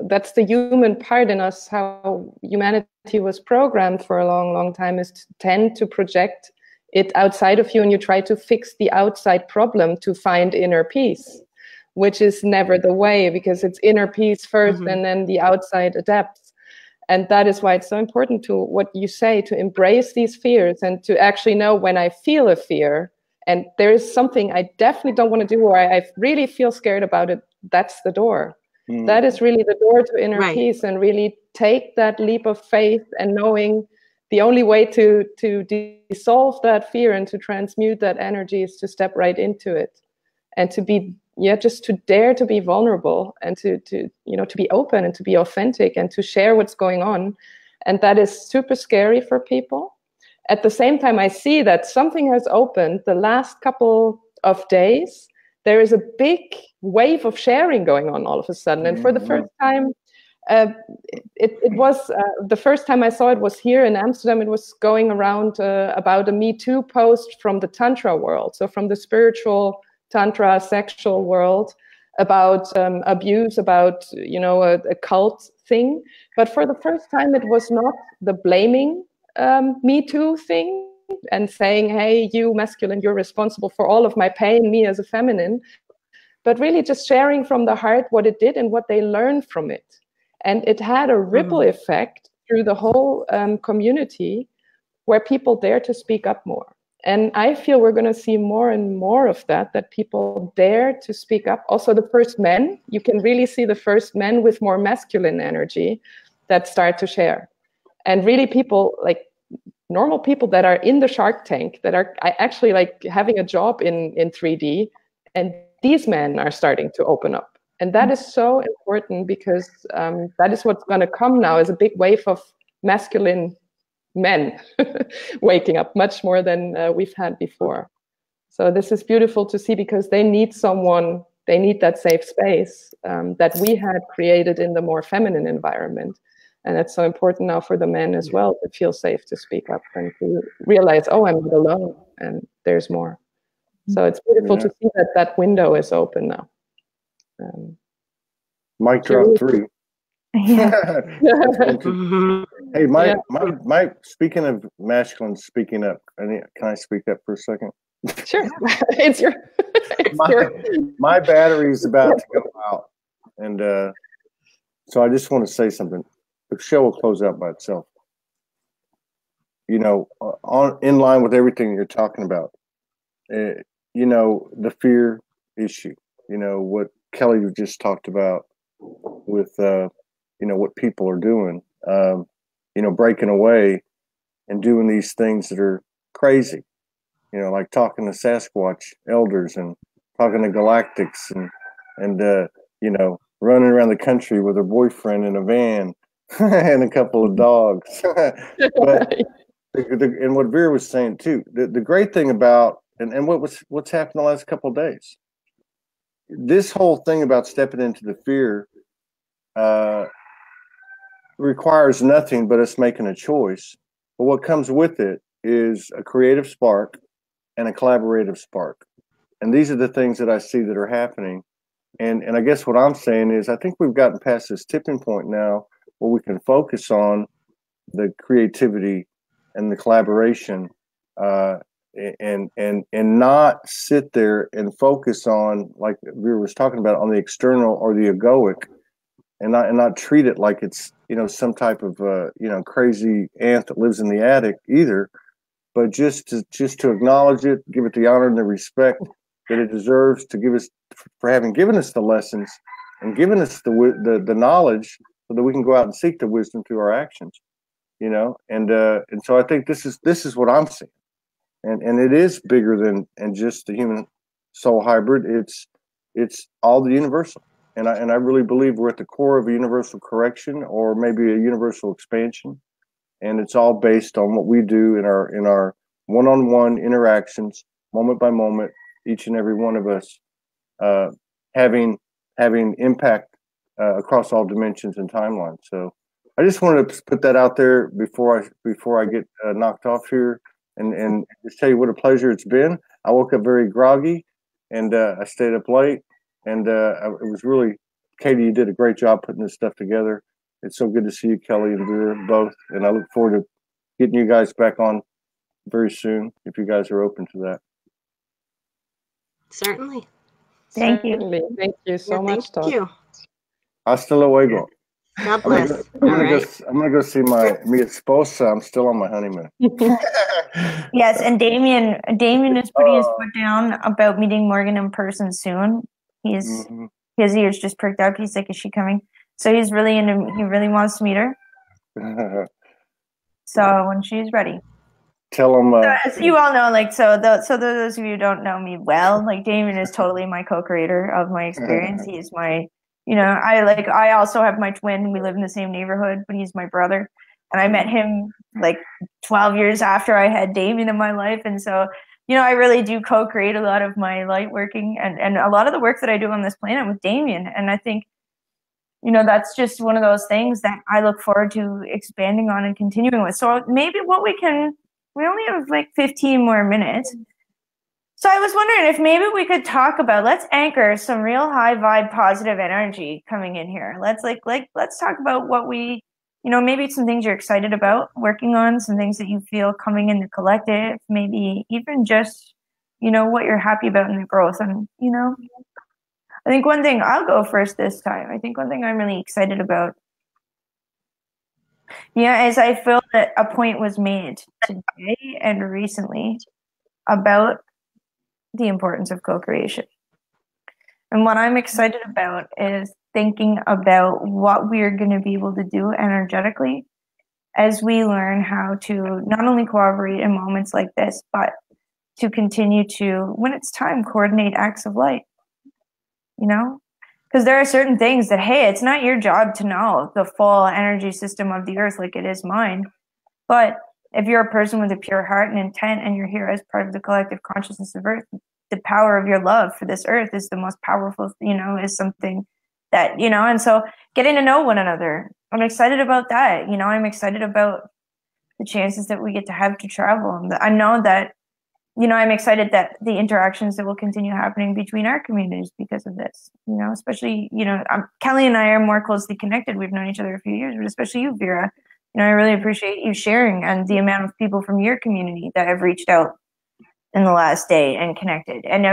that's the human part in us, how humanity was programmed for a long, long time, is to tend to project it outside of you, and you try to fix the outside problem to find inner peace, which is never the way, because it's inner peace first and then the outside adapts. And that is why it's so important to what you say, to embrace these fears and to actually know when I feel a fear and there is something I definitely don't want to do, or I really feel scared about it, that's the door. That is really the door to inner peace, and really take that leap of faith and knowing the only way to dissolve that fear and to transmute that energy is to step right into it, and to be, just to dare to be vulnerable, and to be open and to be authentic and to share what's going on. And that is super scary for people. At the same time, I see that something has opened the last couple of days. There is a big wave of sharing going on all of a sudden. And for the first time, it was the first time I saw it was here in Amsterdam. It was going around about a Me Too post from the Tantra world. So from the spiritual Tantra sexual world, about abuse, about, a cult thing. But for the first time, it was not the blaming Me Too thing and saying, hey, you masculine, you're responsible for all of my pain, me as a feminine. but really just sharing from the heart what it did and what they learned from it. And it had a ripple effect through the whole community, where people dare to speak up more. And I feel we're going to see more and more of that, that people dare to speak up. Also the first men, you can really see the first men with more masculine energy that start to share. And really people, like normal people that are in the Shark Tank, that are actually like having a job in 3D, and these men are starting to open up. And that is so important, because that is what's going to come now, is a big wave of masculine men waking up, much more than we've had before. So this is beautiful to see, because they need someone, they need that safe space that we had created in the more feminine environment. And it's so important now for the men as well to feel safe to speak up and to realize, oh, I'm not alone and there's more. So it's beautiful to see that that window is open now. Mic drop 3. Hey, Mike, speaking of masculine speaking up, can I speak up for a second? Sure. It's your my battery is about to go out, and so I just want to say something. The show will close out by itself. You know, in line with everything you're talking about, you know, the fear issue, you know, what Kelly just talked about with, you know, what people are doing, you know, breaking away and doing these things that are crazy, you know, like talking to Sasquatch elders and talking to galactics and you know, running around the country with her boyfriend in a van and a couple of dogs. But and what Vera was saying too, the great thing about and what's happened the last couple of days, this whole thing about stepping into the fear requires nothing but us making a choice. But what comes with it is a creative spark and a collaborative spark. And these are the things that I see that are happening. And I guess what I'm saying is, I think we've gotten past this tipping point now where we can focus on the creativity and the collaboration, and not sit there and focus on, like Vera was talking about, on the external or the egoic, and not treat it like it's, you know, some type of you know, crazy ant that lives in the attic either, but just to acknowledge it, give it the honor and the respect that it deserves, to give us, for having given us the lessons and given us the knowledge, so that we can go out and seek the wisdom through our actions, you know. And so I think this is what I'm seeing, and it is bigger than just the human soul hybrid. It's all the universal, and I really believe we're at the core of a universal correction, or maybe a universal expansion, and it's all based on what we do in our one-on-one interactions, moment by moment, each and every one of us having impact across all dimensions and timelines. So I just wanted to put that out there before I get knocked off here, and just tell you what a pleasure it's been. I woke up very groggy, and I stayed up late, and it was really, Katie, you did a great job putting this stuff together. It's so good to see you, Kelly and Vera, both, and I look forward to getting you guys back on very soon, if you guys are open to that. Certainly. Thank you. Thank you so much, Todd. Thank you. Hasta luego. God bless. I'm gonna go see mi esposa. I'm still on my honeymoon. Yes, and Damien is putting his foot down about meeting Morgan in person soon. His ears just perked up. He's like, "Is she coming?" So he really wants to meet her. So when she's ready. Tell him. So as you all know, like, so those of you who don't know me well, like, Damien is totally my co-creator of my experience. He's my, you know, I also have my twin. We live in the same neighborhood, but he's my brother. And I met him like 12 years after I had Damien in my life. And so, you know, I really do co-create a lot of my light working and a lot of the work that I do on this planet with Damien. And I think, you know, that's just one of those things that I look forward to expanding on and continuing with. So maybe we only have like 15 more minutes. So I was wondering if maybe we could talk about, let's anchor some real high vibe positive energy coming in here. Let's talk about what we, you know, maybe some things you're excited about working on, some things that you feel coming in the collective, maybe even just, you know, what you're happy about in the growth. And, you know, I think one thing, I'll go first this time. I think one thing I'm really excited about, is I feel that a point was made today and recently about the importance of co-creation. And what I'm excited about is thinking about what we're going to be able to do energetically as we learn how to not only cooperate in moments like this, but to continue to, when it's time, coordinate acts of light, Because there are certain things that, hey, it's not your job to know the full energy system of the earth like it is mine. But if you're a person with a pure heart and intent and you're here as part of the collective consciousness of earth, the power of your love for this earth is the most powerful, is something that, and so getting to know one another. I'm excited about that. I'm excited about the chances that we get to have to travel. I know that, I'm excited that the interactions that will continue happening between our communities because of this, especially, Kelly and I are more closely connected. We've known each other a few years, but especially you, Vera. I really appreciate you sharing and the amount of people from your community that have reached out in the last day and connected. And I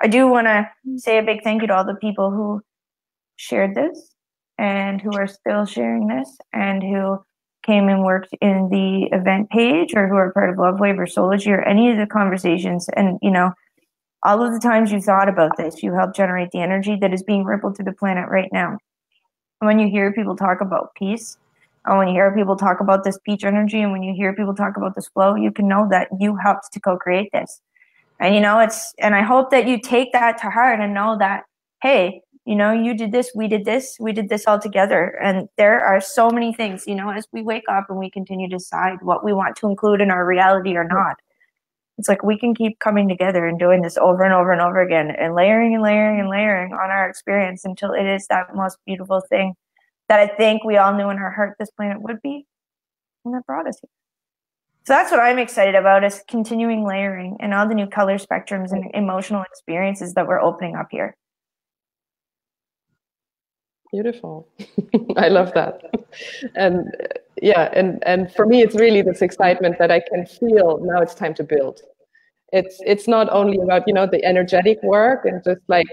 do want to say a big thank you to all the people who shared this and who are still sharing this and who came and worked in the event page or who are part of Love Wave or Soulogy or any of the conversations. And, all of the times you thought about this, you helped generate the energy that is being rippled through the planet right now. And when you hear people talk about peace, and when you hear people talk about this peach energy, and when you hear people talk about this flow, you can know that you helped to co-create this. And, and I hope that you take that to heart and know that, hey, you did this, we did this all together. And there are so many things, as we wake up and we continue to decide what we want to include in our reality or not. It's like we can keep coming together and doing this over and over and over again and layering and layering and layering on our experience until it is that most beautiful thing that I think we all knew in our heart this planet would be, and that brought us here. So that's what I'm excited about, is continuing layering and all the new color spectrums and emotional experiences that we're opening up here. Beautiful. I love that. And and for me, it's really this excitement that I can feel now it's time to build. It's not only about, the energetic work and just like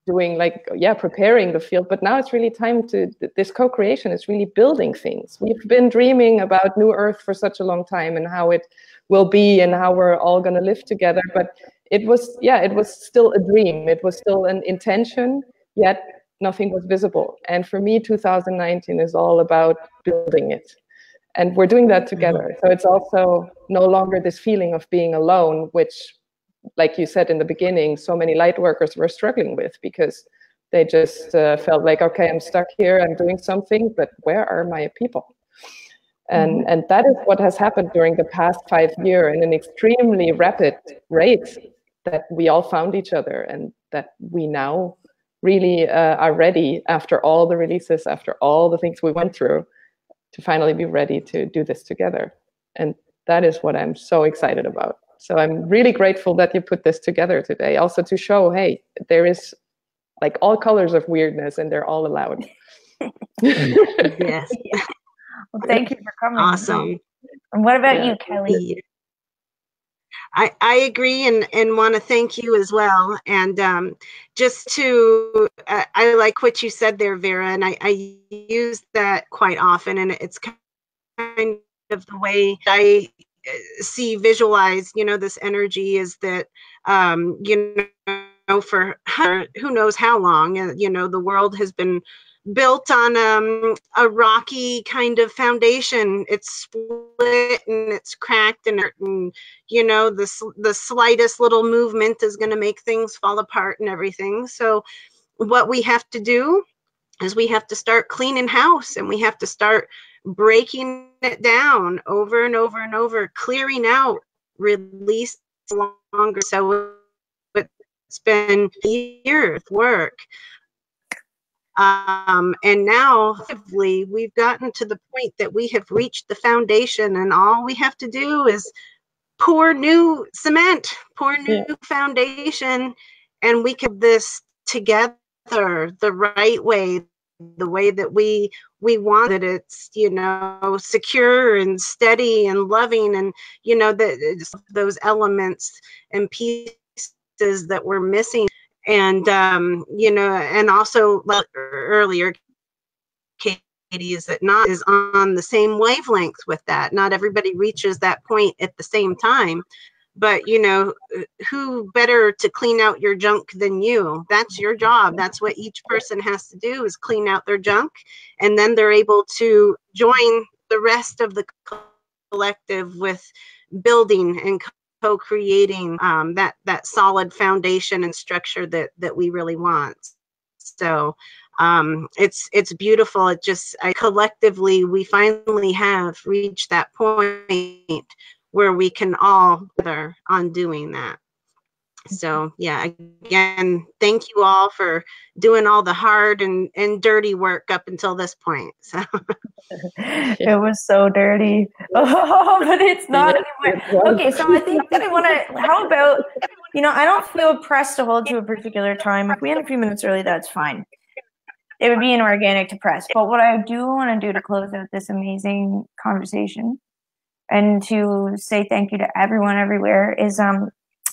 doing preparing the field, but now it's really time to, this co-creation is really building things. We've been dreaming about New Earth for such a long time and how it will be and how we're all going to live together. But it was still a dream. It was still an intention, yet nothing was visible. And for me, 2019 is all about building it. And we're doing that together. So it's also no longer this feeling of being alone, which, like you said in the beginning, so many light workers were struggling with, because they just felt like, okay, I'm stuck here, I'm doing something, but where are my people? And that is what has happened during the past 5 years in an extremely rapid rate, that we all found each other and that we now really are ready, after all the releases, after all the things we went through, to finally be ready to do this together. And that is what I'm so excited about. So I'm really grateful that you put this together today, also to show, hey, there is like all colors of weirdness and they're all allowed. Yes. Well, thank you for coming. Awesome. And what about you, Kelly? I agree and want to thank you as well. And just to, I like what you said there, Vera, and I use that quite often. And it's kind of the way I visualize, this energy is that, for who knows how long, the world has been built on a rocky kind of foundation. It's split and it's cracked, and the slightest little movement is going to make things fall apart and everything. So what we have to do is we have to start cleaning house, and we have to start breaking it down over and over and over, clearing out, release longer. So it's been years of work. And now we've gotten to the point that we have reached the foundation, and all we have to do is pour new cement, pour new foundation, and we can do this together the right way, the way that we want it. It's, secure and steady and loving, and, those elements and pieces that we're missing. And, you know, and also earlier, Katie, is that not is on the same wavelength with that. Not everybody reaches that point at the same time. But, you know, who better to clean out your junk than you? That's your job. That's what each person has to do, is clean out their junk. And then they're able to join the rest of the collective with building and co-creating that solid foundation and structure that we really want. So it's beautiful. It just, collectively, we finally have reached that point where we can all gather on doing that. So yeah, again, thank you all for doing all the hard and dirty work up until this point. So it was so dirty. Oh, but it's not anymore. Okay, so I think that I want to, how about, you know, I don't feel pressed to hold to a particular time. If we end a few minutes early, that's fine. It would be inorganic to press. But what I do want to do to close out this amazing conversation and to say thank you to everyone everywhere is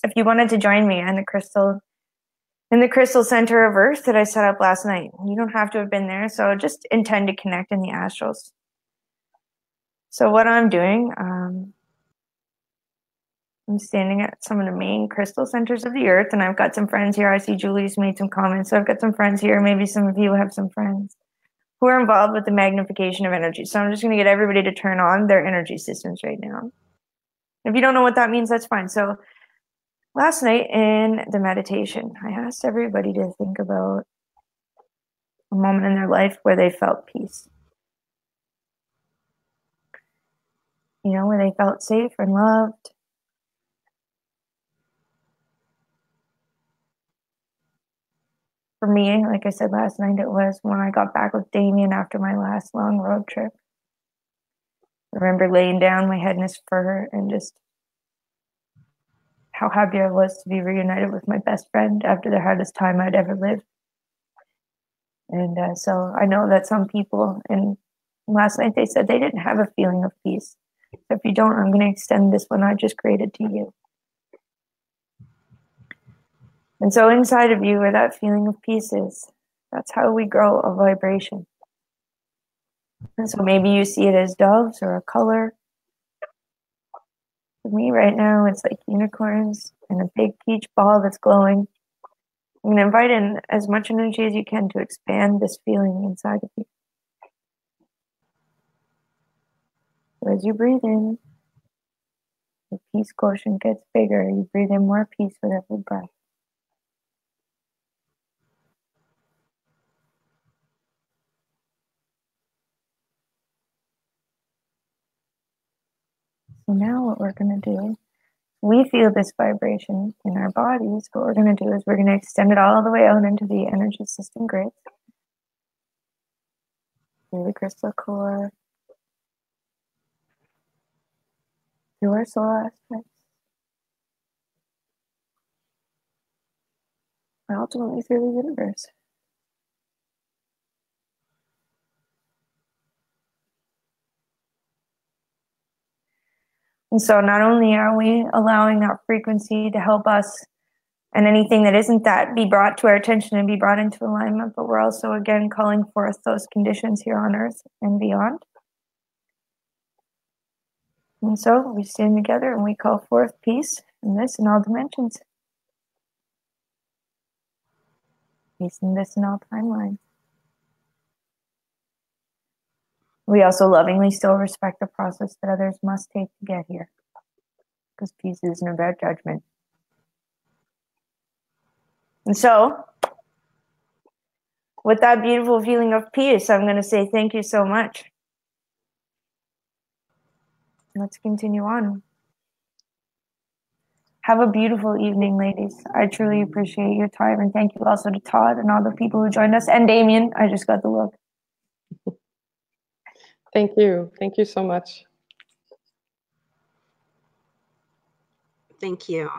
if you wanted to join me in the crystal center of Earth that I set up last night. You don't have to have been there, so just intend to connect in the astrals. So what I'm doing, I'm standing at some of the main crystal centers of the Earth, and I've got some friends here. I see Julie's made some comments, so I've got some friends here. Maybe some of you have some friends who are involved with the magnification of energy. So I'm just going to get everybody to turn on their energy systems right now. If you don't know what that means, that's fine. So last night in the meditation, I asked everybody to think about a moment in their life where they felt peace. You know, where they felt safe and loved. For me, like I said last night, it was when I got back with Damien after my last long road trip. I remember laying down my head in his fur and just how happy I was to be reunited with my best friend after the hardest time I'd ever lived. And so I know that some people, and last night they said they didn't have a feeling of peace. So if you don't, I'm going to extend this one I just created to you. And so inside of you, where that feeling of peace is, that's how we grow a vibration. And so maybe you see it as doves or a color. For me right now, it's like unicorns and a big peach ball that's glowing. I'm going to invite in as much energy as you can to expand this feeling inside of you. So as you breathe in, the peace quotient gets bigger. You breathe in more peace with every breath. So now what we're going to do, we feel this vibration in our bodies. What we're going to do is we're going to extend it all the way out into the energy system grids. Through the crystal core. Through our soul aspects. And ultimately through the universe. And so not only are we allowing that frequency to help us and anything that isn't that be brought to our attention and be brought into alignment, but we're also again calling forth those conditions here on Earth and beyond. And so we stand together and we call forth peace in this and all dimensions. Peace in this and all timelines. We also lovingly still respect the process that others must take to get here. Because peace isn't about judgment. And so, with that beautiful feeling of peace, I'm going to say thank you so much. Let's continue on. Have a beautiful evening, ladies. I truly appreciate your time. And thank you also to Todd and all the people who joined us. And Damien, I just got the look. Thank you. Thank you so much. Thank you.